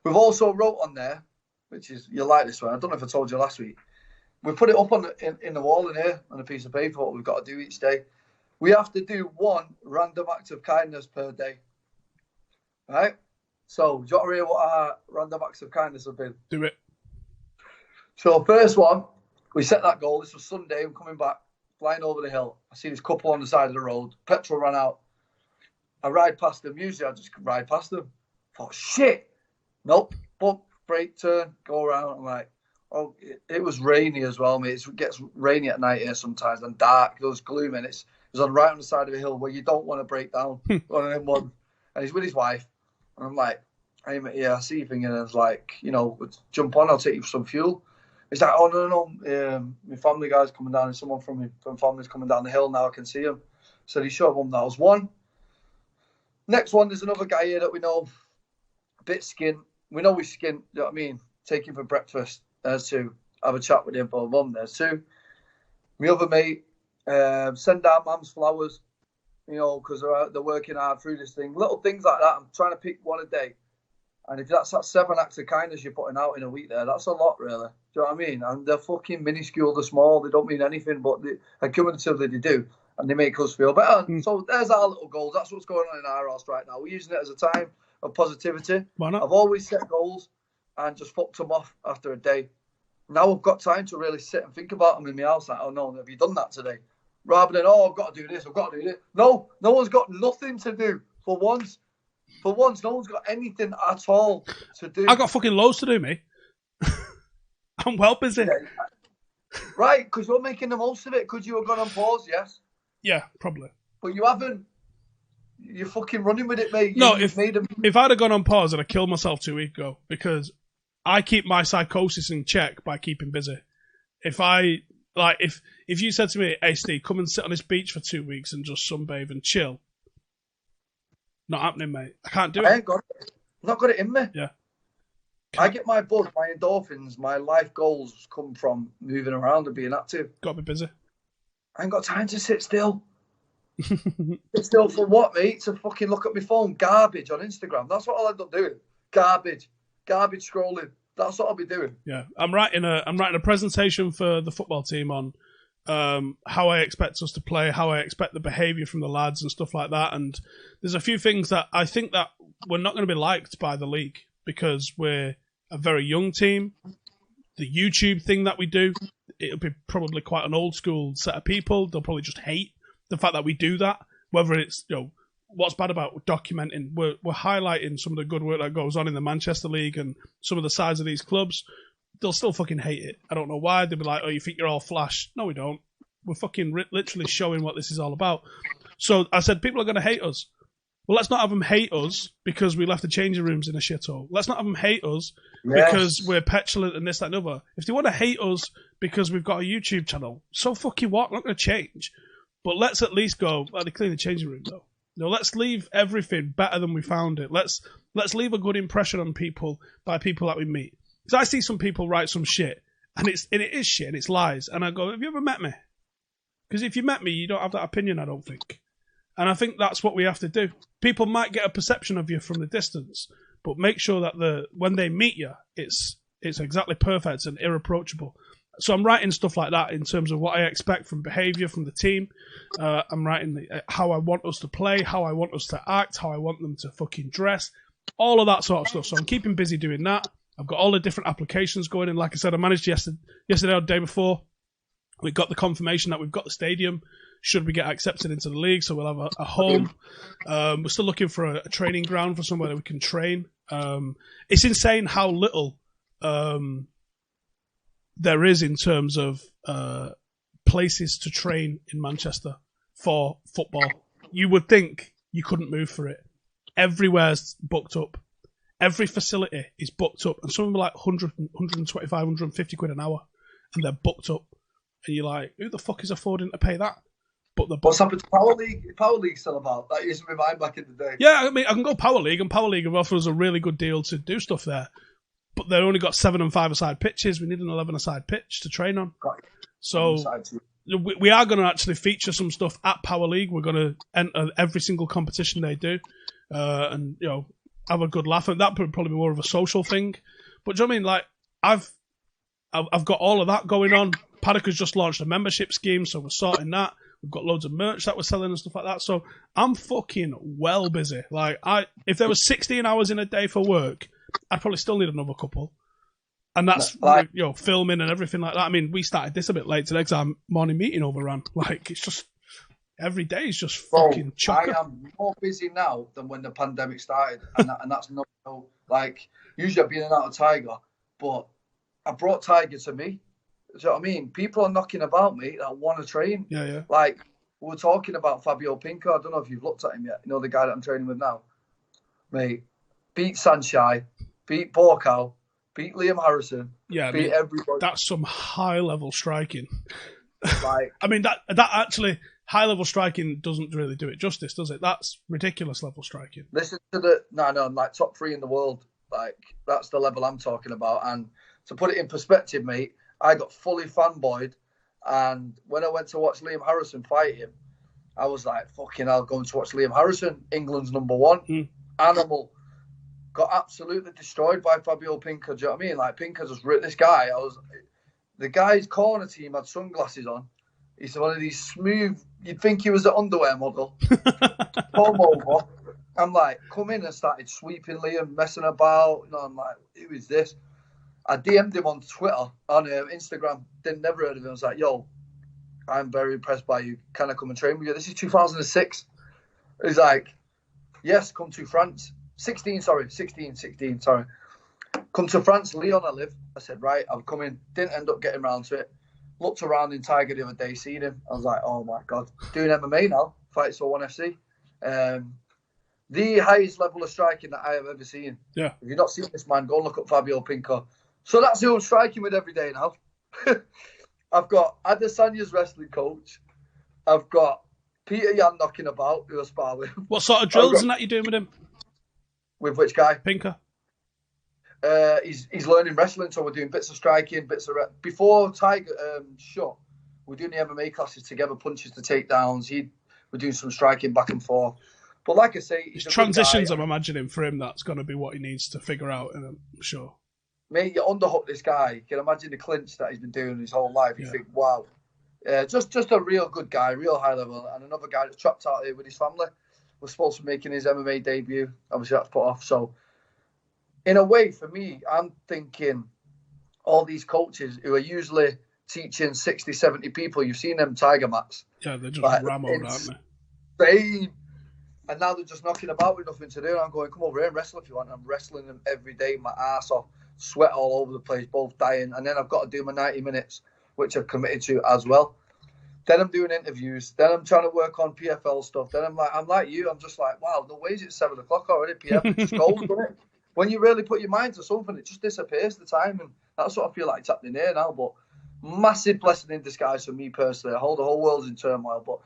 we've also wrote on there, which is, you like this one. I don't know if I told you last week. We put it up on in the wall in here on a piece of paper, what we've got to do each day. We have to do 1 random act of kindness per day. Right? So, do you want to hear what our random acts of kindness have been? Do it. So, first one, we set that goal. This was Sunday. I'm coming back, flying over the hill. I see this couple on the side of the road. Petrol ran out. I ride past them. Usually, I just ride past them. I thought, shit. Nope. Bump, brake, turn, go around. I'm like, oh, it was rainy as well, mate. It gets rainy at night here sometimes and dark. It was gloomy. And it was right on the side of a hill where you don't want to break down. One of them ones. And he's with his wife. And I'm like, hey, mate, yeah, I see you thinking. And I was like, you know, jump on, I'll take you for some fuel. He's like, oh, no. My family guy's coming down. And someone from family's coming down the hill now. I can see him. So he showed him that was one. Next one, there's another guy here that we know, a bit skint. We know he's skint, you know what I mean? Take him for breakfast. There's 2. Have a chat with him for mum. There's 2. My other mate, send our mum's flowers, you know, because they're working hard through this thing. Little things like that. I'm trying to pick one a day. And if that's 7 acts of kindness you're putting out in a week there, that's a lot, really. Do you know what I mean? And they're fucking minuscule, they're small, they don't mean anything, but cumulatively they do. And they make us feel better. So there's our little goals. That's what's going on in our house right now. We're using it as a time of positivity. Why not? I've always set goals and just fucked them off after a day. Now I've got time to really sit and think about them in my house. Like, oh no, have you done that today? Rather than, oh, I've got to do this, I've got to do this. No one's got nothing to do for once. For once, no one's got anything at all to do. I got fucking loads to do, mate. I'm well busy. Yeah. Right, because you're making the most of it. Could you have gone on pause, yes? Yeah, probably. But you haven't. You're fucking running with it, mate. No, if I'd have gone on pause, I'd have killed myself 2 weeks ago because I keep my psychosis in check by keeping busy. If you said to me, hey Steve, come and sit on this beach for 2 weeks and just sunbathe and chill, not happening, mate. I can't do it. I ain't got it. I've not got it in me. Yeah. I get my buzz, my endorphins, my life goals come from moving around and being active. Got to be busy. I ain't got time to sit still. Sit still for what, mate? To fucking look at my phone. Garbage on Instagram. That's what I'll end up doing. Garbage scrolling. That's what I'll be doing. Yeah. I'm writing a presentation for the football team on how I expect us to play, how I expect the behaviour from the lads and stuff like that. And there's a few things that I think that we're not going to be liked by the league because we're a very young team. The YouTube thing that we do, it'll be probably quite an old school set of people. They'll probably just hate the fact that we do that. Whether it's, you know, what's bad about documenting, we're highlighting some of the good work that goes on in the Manchester League and some of the sides of these clubs. They'll still fucking hate it. I don't know why. They'll be like, oh, you think you're all flash? No, we don't. We're fucking literally showing what this is all about. So I said, people are going to hate us. Well, let's not have them hate us because we left the changing rooms in a shithole. Let's not have them hate us because we're petulant and this, that, and other. If they want to hate us because we've got a YouTube channel, so fucking what? We're not going to change. But let's at least go, well, they clean the changing room, though. Let's leave everything better than we found it. Let's leave a good impression on people by people that we meet. Because I see some people write some shit, and it is shit, and it's lies. And I go, have you ever met me? Because if you met me, you don't have that opinion, I don't think. And I think that's what we have to do. People might get a perception of you from the distance, but make sure that when they meet you, it's exactly perfect and irreproachable. So I'm writing stuff like that in terms of what I expect from behaviour from the team. I'm writing how I want us to play, how I want us to act, how I want them to fucking dress, all of that sort of stuff. So I'm keeping busy doing that. I've got all the different applications going in. Like I said, I managed yesterday or the day before. We got the confirmation that we've got the stadium. Should we get accepted into the league, so we'll have a home. We're still looking for a training ground for somewhere that we can train. It's insane how little there is in terms of places to train in Manchester for football. You would think you couldn't move for it. Everywhere's booked up. Every facility is booked up. And some of them are like 100, 125, 150 quid an hour. And they're booked up. And you're like, who the fuck is affording to pay that? But what's happened to Power League? Power League's still about. That used to be mine back in the day. Yeah, I mean, I can go Power League, and Power League have offered us a really good deal to do stuff there. But they've only got 7 and 5-a-side pitches. We need an 11-a-side pitch to train on. So we are going to actually feature some stuff at Power League. We're going to enter every single competition they do, and have a good laugh. And that would probably be more of a social thing. But do you know what I mean? Like I've got all of that going on. Paddock has just launched a membership scheme, so we're sorting that. We've got loads of merch that we're selling and stuff like that. So I'm fucking well busy. Like if there was 16 hours in a day for work, I'd probably still need another couple. And that's filming and everything like that. I mean, we started this a bit late today because our morning meeting overran. Like it's just every day is just fucking chocker. I am more busy now than when the pandemic started, and that's not like usually I've been in and out of Tiger, but I brought Tiger to me. Do you know what I mean? People are knocking about me that want to train. Yeah. Like, we were talking about Fabio Pinco. I don't know if you've looked at him yet. You know, the guy that I'm training with now. Mate, beat Sanchai, beat Borkow, beat Liam Harrison, beat everybody. That's some high-level striking. Like, I mean, that actually, high-level striking doesn't really do it justice, does it? That's ridiculous level striking. Listen to like top 3 in the world. Like, that's the level I'm talking about. And to put it in perspective, mate, I got fully fanboyed, and when I went to watch Liam Harrison fight him, I was like, fucking hell, going to watch Liam Harrison, England's #1. Animal. Got absolutely destroyed by Fabio Pinco. Do you know what I mean? Like, Pinco just ripped this guy. The guy's corner team had sunglasses on. He's one of these smooth, you'd think he was an underwear model. Come over. I'm like, come in and started sweeping Liam, messing about. I'm like, who is this? I DM'd him on Twitter, on Instagram. Never heard of him. I was like, yo, I'm very impressed by you. Can I come and train with you? This is 2006. He's like, yes, come to France. 16. Come to France, Lyon I live. I said, right, I'll come in. Didn't end up getting around to it. Looked around in Tiger the other day, seen him. I was like, oh my God. Doing MMA now, fights for ONE FC. The highest level of striking that I have ever seen. Yeah. If you've not seen this man, go look up Fabio Pinco. So that's who I'm striking with every day now. I've got Adesanya's wrestling coach. I've got Peter Yan knocking about, who I spar with. What sort of drills and that you doing with him? With which guy? Pinker. He's learning wrestling, so we're doing bits of striking, bits of... Before Tiger shot, we're doing the MMA classes together, punches to takedowns. We're doing some striking back and forth. But like I say... His transitions, I'm imagining, for him, that's going to be what he needs to figure out, and I'm sure. Mate, you underhook this guy. You can imagine the clinch that he's been doing his whole life. You think, wow. Just a real good guy, real high level. And another guy that's trapped out here with his family. Was supposed to be making his MMA debut. Obviously, that's put off. So, in a way, for me, I'm thinking all these coaches who are usually teaching 60, 70 people, you've seen them Tiger mats. Yeah, they're just rammed, aren't they? Same. And now they're just knocking about with nothing to do. And I'm going, come over here and wrestle if you want. And I'm wrestling them every day, my ass off. Sweat all over the place, both dying. And then I've got to do my 90 minutes, which I've committed to as well. Then I'm doing interviews. Then I'm trying to work on PFL stuff. Then I'm like you. I'm just like, wow, no way is it 7 o'clock already, PM. It just goes, doesn't it? When you really put your mind to something, it just disappears, the time. And that's what I feel like it's happening here now. But massive blessing in disguise for me personally. The whole world's in turmoil. But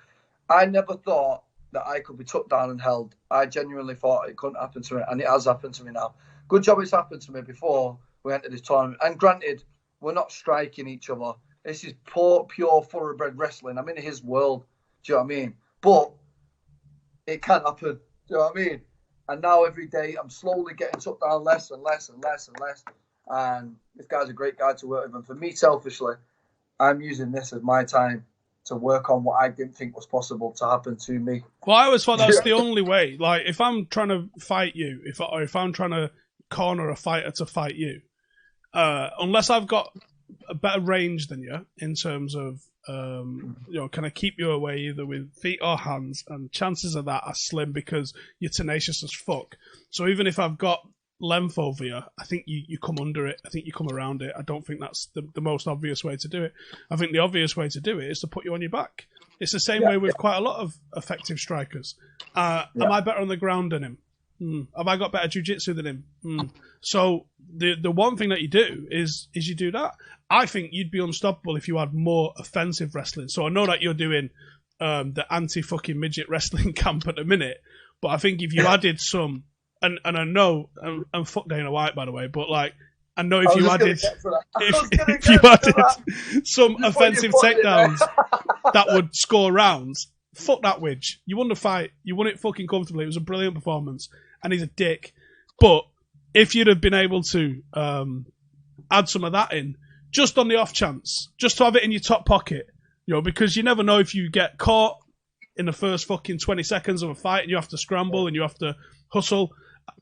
I never thought that I could be took down and held, I genuinely thought it couldn't happen to me, and it has happened to me now. Good job it's happened to me before we entered this tournament. And granted, we're not striking each other. This is pure thoroughbred wrestling. I'm in his world. Do you know what I mean? But it can happen. Do you know what I mean? And now every day I'm slowly getting took down less and less and less and less. And this guy's a great guy to work with. And for me, selfishly, I'm using this as my time to work on what I didn't think was possible to happen to me. Well, I always thought that's the only way. Like, if I'm trying to fight you, if I'm trying to corner a fighter to fight you, unless I've got a better range than you in terms of, can I keep you away either with feet or hands? And chances of that are slim because you're tenacious as fuck. So even if I've got length over you, I think you come under it. I think you come around it. I don't think that's the most obvious way to do it. I think the obvious way to do it is to put you on your back. It's the same way with quite a lot of effective strikers. Am I better on the ground than him? Have I got better jiu-jitsu than him? So the one thing that you do is you do that. I think you'd be unstoppable if you had more offensive wrestling. So I know that you're doing the anti-fucking midget wrestling camp at the minute, but I think if you added some, and I know, and fuck Dana White, by the way, but like, I know if you added some offensive takedowns that would score rounds, fuck that Widge. You won the fight. You won it fucking comfortably. It was a brilliant performance, and he's a dick. But if you'd have been able to add some of that in, just on the off chance, just to have it in your top pocket, because you never know if you get caught in the first fucking 20 seconds of a fight and you have to scramble and you have to hustle.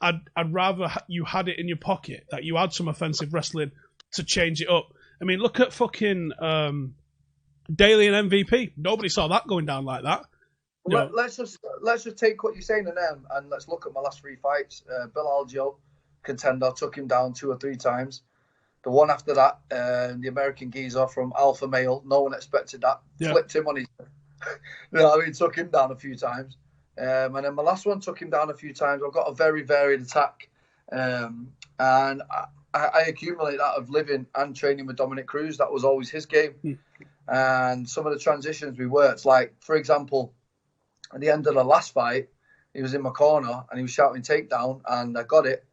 I'd rather you had it in your pocket, that you had some offensive wrestling to change it up. I mean, look at fucking Daly and MVP. Nobody saw that going down like that. Let's just take what you're saying and let's look at my last 3 fights. Bill Algeo, contender, took him down 2 or 3 times. The one after that, the American geezer from Alpha Male, no one expected that. Yeah. Flipped him on his, took him down a few times. And then my last one took him down a few times. I've got a very varied attack. And I accumulate that of living and training with Dominic Cruz. That was always his game. And some of the transitions we worked, like, for example, at the end of the last fight, he was in my corner and he was shouting takedown, and I got it.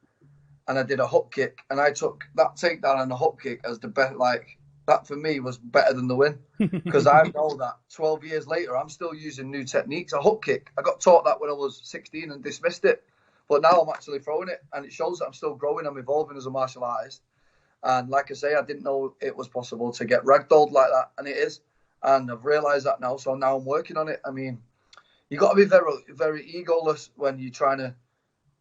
And I did a hook kick, and I took that takedown and a hook kick as the best. Like, that for me was better than the win, because I know that 12 years later, I'm still using new techniques. A hook kick, I got taught that when I was 16 and dismissed it, but now I'm actually throwing it, and it shows that I'm still growing. I'm evolving as a martial artist, and like I say, I didn't know it was possible to get ragdolled like that, and it is, and I've realised that now. So now I'm working on it. I mean, you got to be very, very egoless when you're trying to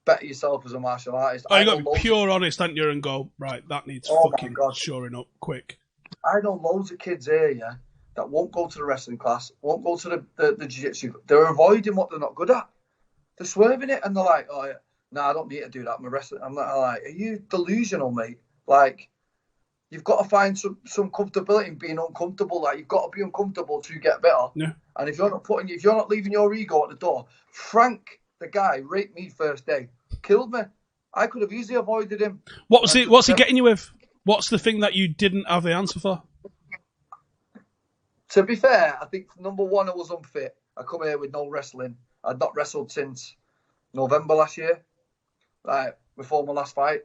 better yourself as a martial artist. You got to be pure honest, don't you, and go, right, that needs fucking shoring up quick. I know loads of kids here, that won't go to the wrestling class, won't go to the jiu-jitsu. They're avoiding what they're not good at. They're swerving it, and they're like, oh, yeah, no, I don't need to do that. I'm a wrestler. I'm like, are you delusional, mate? Like, you've got to find some comfortability in being uncomfortable. Like, you've got to be uncomfortable to get better. Yeah. And if you're not leaving your ego at the door, Frank, the guy, raped me first day, killed me. I could have easily avoided him. What's he getting you with? What's the thing that you didn't have the answer for? To be fair, I think number one, I was unfit. I come here with no wrestling. I'd not wrestled since November last year, like before my last fight.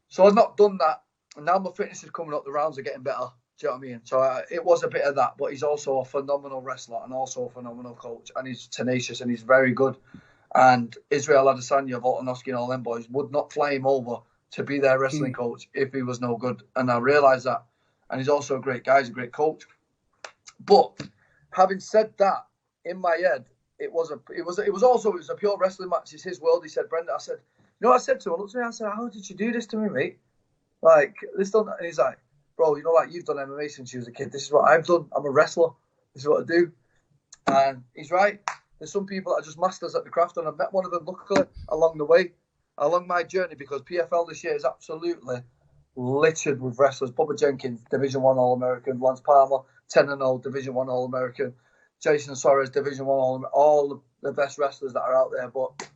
So I've not done that. And now my fitness is coming up. The rounds are getting better. Do you know what I mean? So it was a bit of that. But he's also a phenomenal wrestler and also a phenomenal coach. And he's tenacious and he's very good. And Israel Adesanya, Volkanovski and all them boys would not fly him over to be their wrestling coach if he was no good. And I realised that. And he's also a great guy. He's a great coach. But having said that, in my head, it was a pure wrestling match. It's his world. He said, Brenda, I said, you know what I said to him? I looked at him, I said, how did you do this to me, mate? Like, this don't, and he's like, bro, you know, like, you've done MMA since you was a kid. This is what I've done. I'm a wrestler. This is what I do. And he's right. There's some people that are just masters at the craft, and I've met one of them, luckily, along the way, along my journey, because PFL this year is absolutely littered with wrestlers. Bubba Jenkins, Division 1 All-American. Lance Palmer, 10-0, Division 1 All-American. Jason Soares, Division 1 All-American. All the best wrestlers that are out there, but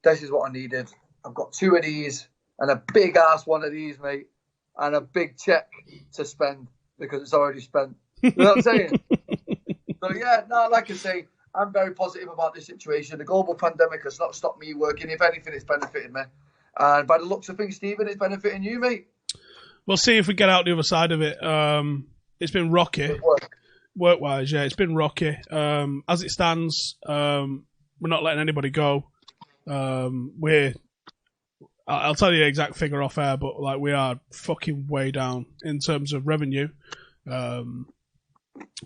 this is what I needed. I've got 2 of these, and a big-ass one of these, mate, and a big check to spend, because it's already spent. You know what I'm saying? So, yeah, no, like I say, I'm very positive about this situation. The global pandemic has not stopped me working. If anything, it's benefited me. And by the looks of things, Stephen, it's benefiting you, mate. We'll see if we get out the other side of it. It's been rocky. Work-wise, yeah, it's been rocky. As it stands, we're not letting anybody go. I'll tell you the exact figure off air, but like we are fucking way down in terms of revenue.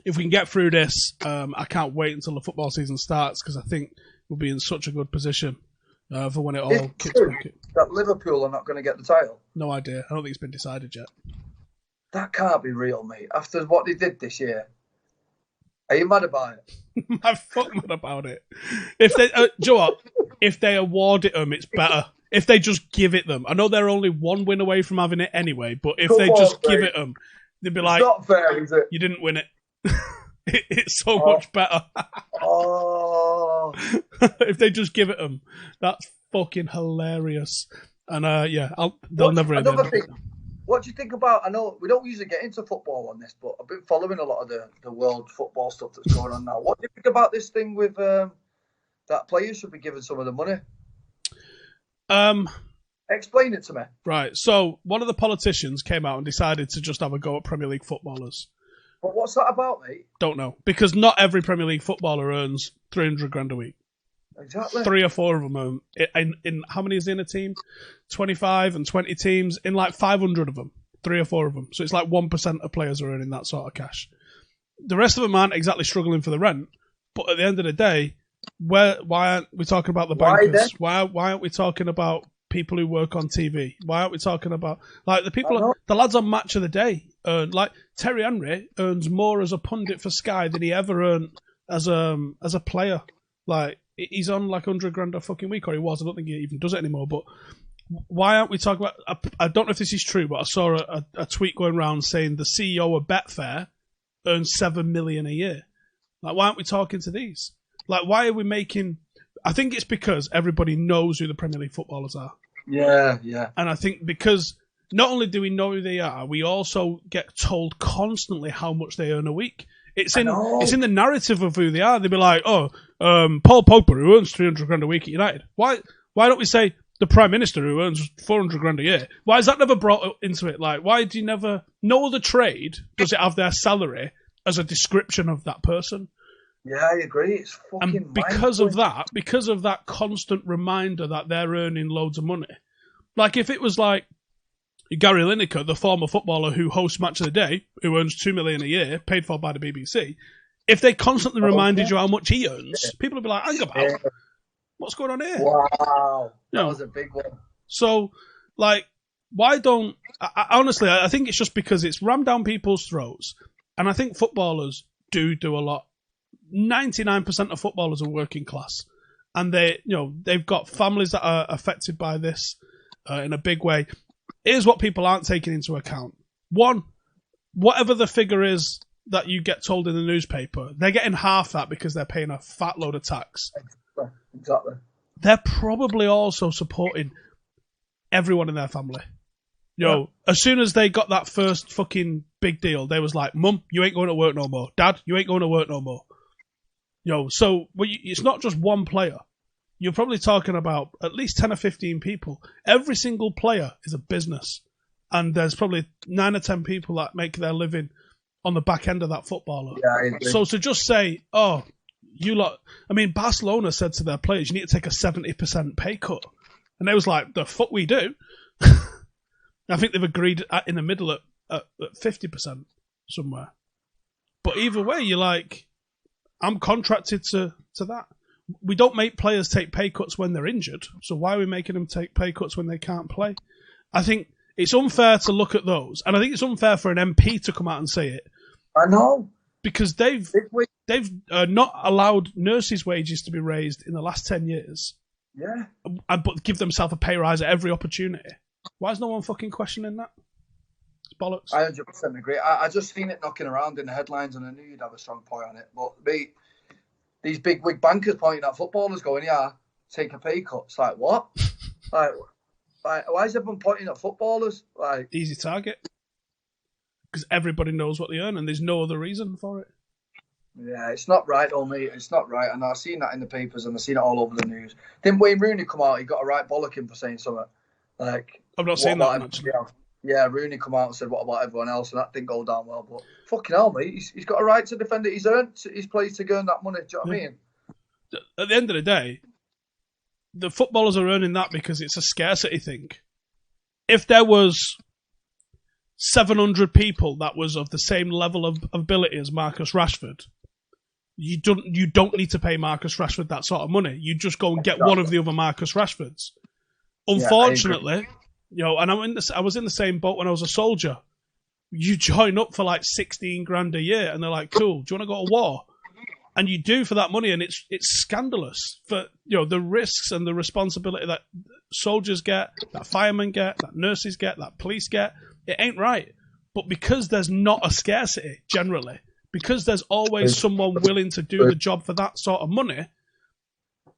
If we can get through this, I can't wait until the football season starts because I think we'll be in such a good position for when it all kicks back. That Liverpool are not going to get the title? No idea. I don't think it's been decided yet. That can't be real, mate. After what they did this year. Are you mad about it? I'm fucking mad about it. If they, do you know what? If they award it them, it's better. If they just give it them. I know they're only one win away from having it anyway, but if they just give it them, they'd be like, it's not fair, is it? You didn't win it. It's so much better. If they just give it them, that's fucking hilarious. And they'll never end it. What do you think about? I know we don't usually get into football on this, but I've been following a lot of the world football stuff that's going on now. What do you think about this thing with that players should be given some of the money? Explain it to me. Right. So one of the politicians came out and decided to just have a go at Premier League footballers. But what's that about, mate? Don't know. Because not every Premier League footballer earns 300 grand a week. Exactly. 3 or 4 of them earn. In how many is in a team? 25 and 20 teams. In like 500 of them. 3 or 4 of them. So it's like 1% of players are earning that sort of cash. The rest of them aren't exactly struggling for the rent. But at the end of the day, why aren't we talking about the bankers? Why aren't we talking about people who work on TV? Why aren't we talking about like the lads on Match of the Day earn like Terry Henry earns more as a pundit for Sky than he ever earned as a player. Like he's on like 100 grand a fucking week, or he was. I don't think he even does it anymore. But why aren't we talking about? I don't know if this is true, but I saw a tweet going around saying the CEO of Betfair earns $7 million a year. Like why aren't we talking to these? Like, why are we making... I think it's because everybody knows who the Premier League footballers are. Yeah, yeah. And I think because not only do we know who they are, we also get told constantly how much they earn a week. It's in the narrative of who they are. They'd be like, Paul Pogba, who earns 300 grand a week at United. Why don't we say the Prime Minister, who earns 400 grand a year? Why is that never brought into it? Like, why do you never... No other trade does it have their salary as a description of that person. Yeah, I agree. It's fucking and because of that constant reminder that they're earning loads of money. Like if it was like Gary Lineker, the former footballer who hosts Match of the Day, who earns $2 million a year, paid for by the BBC, if they constantly reminded you how much he earns, people would be like, hang about, what's going on here? Wow, that was a big one. So, like, why don't... honestly, I think it's just because it's rammed down people's throats, and I think footballers do a lot. 99% of footballers are working class, and they've got families that are affected by this in a big way. Here's what people aren't taking into account. One, whatever the figure is that you get told in the newspaper, they're getting half that because they're paying a fat load of tax. Exactly. They're probably also supporting everyone in their family. As soon as they got that first fucking big deal, they was like, Mum, you ain't going to work no more. Dad, you ain't going to work no more. So it's not just one player. You're probably talking about at least 10 or 15 people. Every single player is a business. And there's probably 9 or 10 people that make their living on the back end of that footballer. Yeah, so to just say, you lot... I mean, Barcelona said to their players, you need to take a 70% pay cut. And they was like, the fuck we do? I think they've agreed in the middle at 50% somewhere. But either way, you're like... I'm contracted to that. We don't make players take pay cuts when they're injured, so why are we making them take pay cuts when they can't play? I think it's unfair to look at those, and I think it's unfair for an MP to come out and say it. I know. Because they've not allowed nurses' wages to be raised in the last 10 years. Yeah. But give themselves a pay rise at every opportunity. Why is no one fucking questioning that? Bollocks. I 100% agree. I just seen it knocking around in the headlines, and I knew you'd have a strong point on it. But these big wig bankers pointing at footballers going, yeah, take a pay cut. It's like, what? like, why is everyone pointing at footballers? Like, easy target. Because everybody knows what they earn, and there's no other reason for it. Yeah, it's not right, though, mate. It's not right. And I've seen that in the papers and I've seen it all over the news. Didn't Wayne Rooney come out? He got a right bollocking for saying something. Like, I've not what seen that about one, everybody actually. else? Yeah, Rooney come out and said, what about everyone else? And that didn't go down well. But fucking hell, mate. He's got a right to defend it. He's earned his place to earn that money. Do you know what I mean? At the end of the day, the footballers are earning that because it's a scarcity thing. If there was 700 people that was of the same level of ability as Marcus Rashford, you don't need to pay Marcus Rashford that sort of money. You just go and get one of the other Marcus Rashfords. Unfortunately, and I was in the same boat when I was a soldier. You join up for like 16 grand a year, and they're like, "Cool, do you want to go to war?" And you do for that money, and it's scandalous for the risks and the responsibility that soldiers get, that firemen get, that nurses get, that police get. It ain't right. But because there's not a scarcity generally, because there's always someone willing to do the job for that sort of money,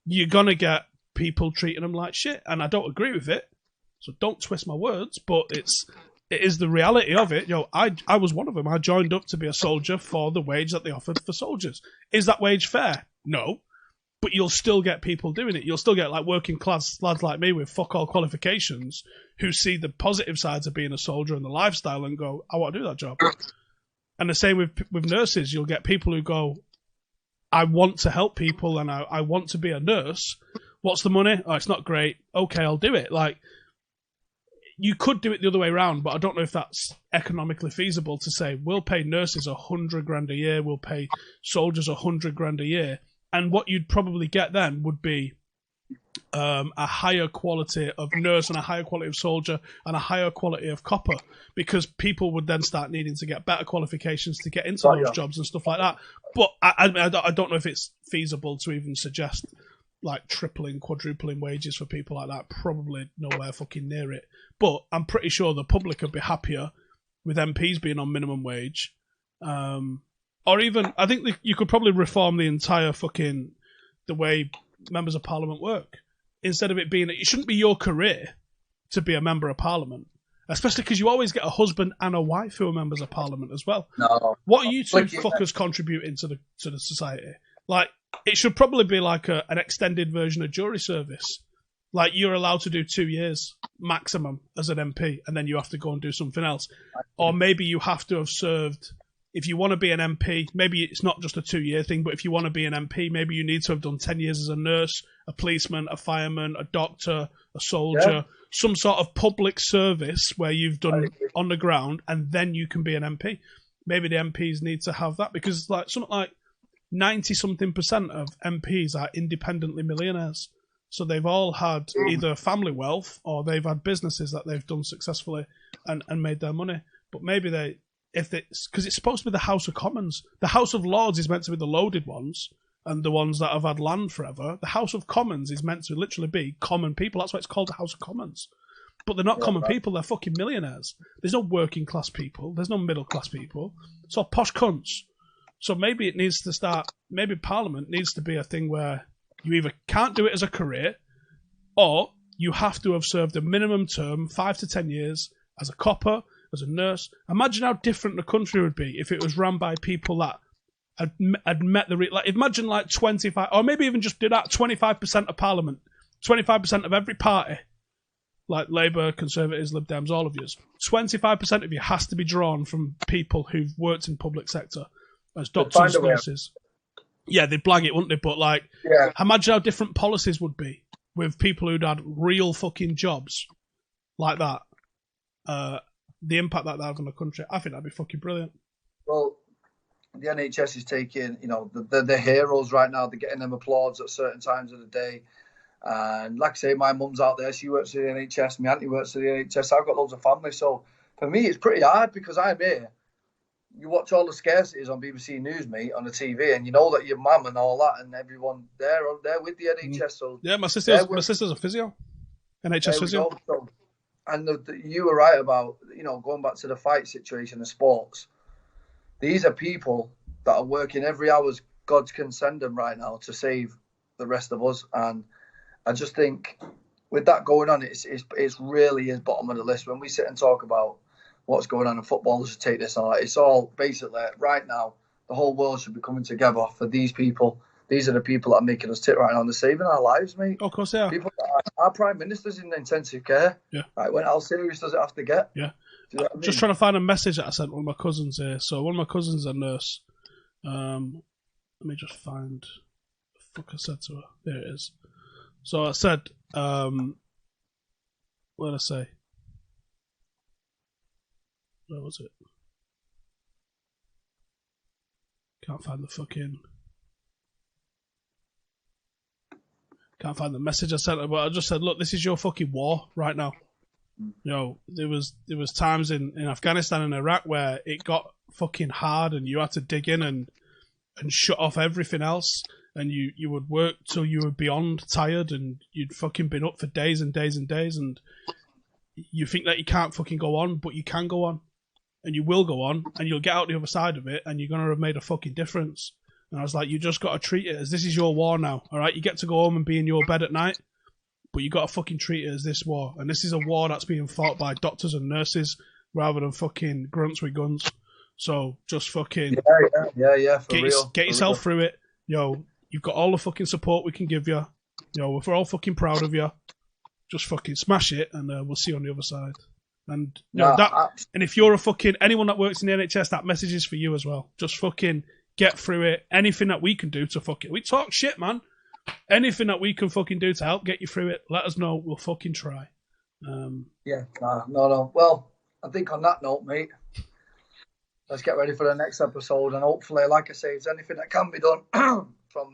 you're gonna get people treating them like shit. And I don't agree with it, so don't twist my words. But it is the reality of it. I was one of them. I joined up to be a soldier for the wage that they offered for soldiers. Is that wage fair? No. But you'll still get people doing it. You'll still get like working class lads like me with fuck all qualifications who see the positive sides of being a soldier and the lifestyle and go, I want to do that job. And the same with nurses. You'll get people who go, I want to help people and I want to be a nurse. What's the money? Oh, it's not great. Okay, I'll do it. Like, you could do it the other way around, but I don't know if that's economically feasible to say, we'll pay nurses 100 grand a year, we'll pay soldiers 100 grand a year. And what you'd probably get then would be a higher quality of nurse and a higher quality of soldier and a higher quality of copper, because people would then start needing to get better qualifications to get into those jobs and stuff like that. But I don't know if it's feasible to even suggest like tripling, quadrupling wages for people like that. Probably nowhere fucking near it. But I'm pretty sure the public would be happier with MPs being on minimum wage. Or even, I think you could probably reform the entire fucking, the way members of parliament work. Instead of it being, it shouldn't be your career to be a member of parliament. Especially because you always get a husband and a wife who are members of parliament as well. No. What are you two fuckers contributing to the society? Like, it should probably be like an extended version of jury service. Like, you're allowed to do 2 years maximum as an MP, and then you have to go and do something else. Or maybe you have to have served, if you want to be an MP, maybe it's not just a 2-year thing, but if you want to be an MP, maybe you need to have done 10 years as a nurse, a policeman, a fireman, a doctor, a soldier, some sort of public service where you've done on the ground, and then you can be an MP. Maybe the MPs need to have that, because like something like 90-something% of MPs are independently millionaires. So they've all had either family wealth or they've had businesses that they've done successfully and made their money. But maybe because it's supposed to be the House of Commons. The House of Lords is meant to be the loaded ones and the ones that have had land forever. The House of Commons is meant to literally be common people. That's why it's called the House of Commons. But they're not common people, they're fucking millionaires. There's no working class people, there's no middle class people. It's all posh cunts. So maybe it needs to start, maybe Parliament needs to be a thing where you either can't do it as a career, or you have to have served a minimum term, 5 to 10 years, as a copper, as a nurse. Imagine how different the country would be if it was run by people that had met the... Like, imagine like 25, or maybe even just do that, 25% of Parliament, 25% of every party, like Labour, Conservatives, Lib Dems, all of you. 25% of you has to be drawn from people who've worked in public sector as doctors, nurses. Yeah, they'd blag it, wouldn't they? But like, imagine how different policies would be with people who'd had real fucking jobs like that. The impact that have on the country, I think that'd be fucking brilliant. Well, the NHS is taking, they're heroes right now. They're getting them applauds at certain times of the day. And like I say, my mum's out there. She works for the NHS. My auntie works for the NHS. I've got loads of family. So for me, it's pretty hard because I'm here. You watch all the scarcities on BBC News, mate, on the TV, and you know that your mum and all that and everyone, they're with the NHS. So yeah, my sister's a physio, NHS physio. So, and you were right about, going back to the fight situation of sports. These are people that are working every hour God can send them right now to save the rest of us. And I just think with that going on, it's really is bottom of the list. When we sit and talk about what's going on in football, just take this on. It's all basically right now, the whole world should be coming together for these people. These are the people that are making us tick right now. They're saving our lives, mate. Oh, of course they are. People, our prime minister's in intensive care. Yeah. Right, how serious does it have to get? Yeah. Do you know what I mean? Just trying to find a message that I sent one of my cousins here. So one of my cousins is a nurse. Let me just find the fuck I said to her. There it is. So I said, what did I say? Where was it? Can't find the message I sent her, but I just said, look, this is your fucking war right now. You know, there was times in Afghanistan and Iraq where it got fucking hard and you had to dig in and shut off everything else, and you would work till you were beyond tired and you'd fucking been up for days and days and days, and you think that you can't fucking go on, but you can go on, and you will go on, and you'll get out the other side of it, and you're going to have made a fucking difference. And I was like, you just got to treat it as this is your war now, alright? You get to go home and be in your bed at night, but you got to fucking treat it as this war. And this is a war that's being fought by doctors and nurses rather than fucking grunts with guns. So just fucking... Yeah, get yourself through it. Yo, you've got all the fucking support we can give you. Yo, we're all fucking proud of you. Just fucking smash it, and we'll see you on the other side. And and if you're a fucking... Anyone that works in the NHS, that message is for you as well. Just fucking... Get through it. Anything that we can do to fucking... We talk shit, man. Anything that we can fucking do to help get you through it, let us know. We'll fucking try. No. Well, I think on that note, mate, let's get ready for the next episode. And hopefully, like I say, if there's anything that can be done from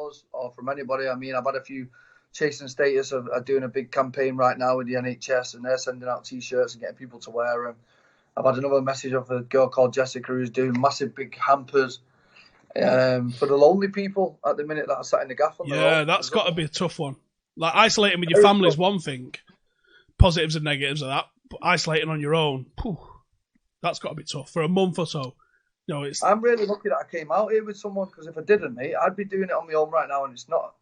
us or from anybody. I mean, I've had a few chasing status of doing a big campaign right now with the NHS, and they're sending out T-shirts and getting people to wear them. I've had another message of a girl called Jessica who's doing massive big hampers for the lonely people at the minute that are sat in the gaff on the road. Yeah, that's got to be a tough one. Like, isolating with your family is one thing. Positives and negatives of that. But isolating on your own, that's got to be tough. For a month or so. You know, I'm really lucky that I came out here with someone, because if I didn't, mate, I'd be doing it on my own right now, and it's not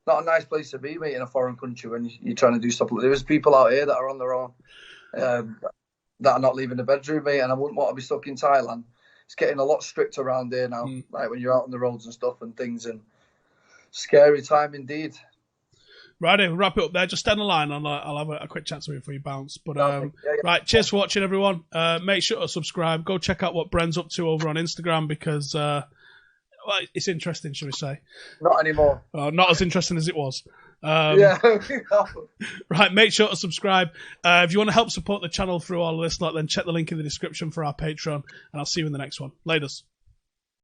a nice place to be, mate, in a foreign country when you're trying to do stuff like that. There's people out here that are on their own. That are not leaving the bedroom, mate, and I wouldn't want to be stuck in Thailand. It's getting a lot stricter around here now, like when you're out on the roads and stuff and things, and scary time indeed. Right, we'll wrap it up there. Just stand in line, and I'll have a quick chat to you before you bounce. But right, cheers for watching, everyone. Make sure to subscribe. Go check out what Bren's up to over on Instagram, because well, it's interesting, shall we say? Not anymore. Not as interesting as it was. Yeah. Right, make sure to subscribe. If you want to help support the channel through all of this, then check the link in the description for our Patreon, and I'll see you in the next one. Laters.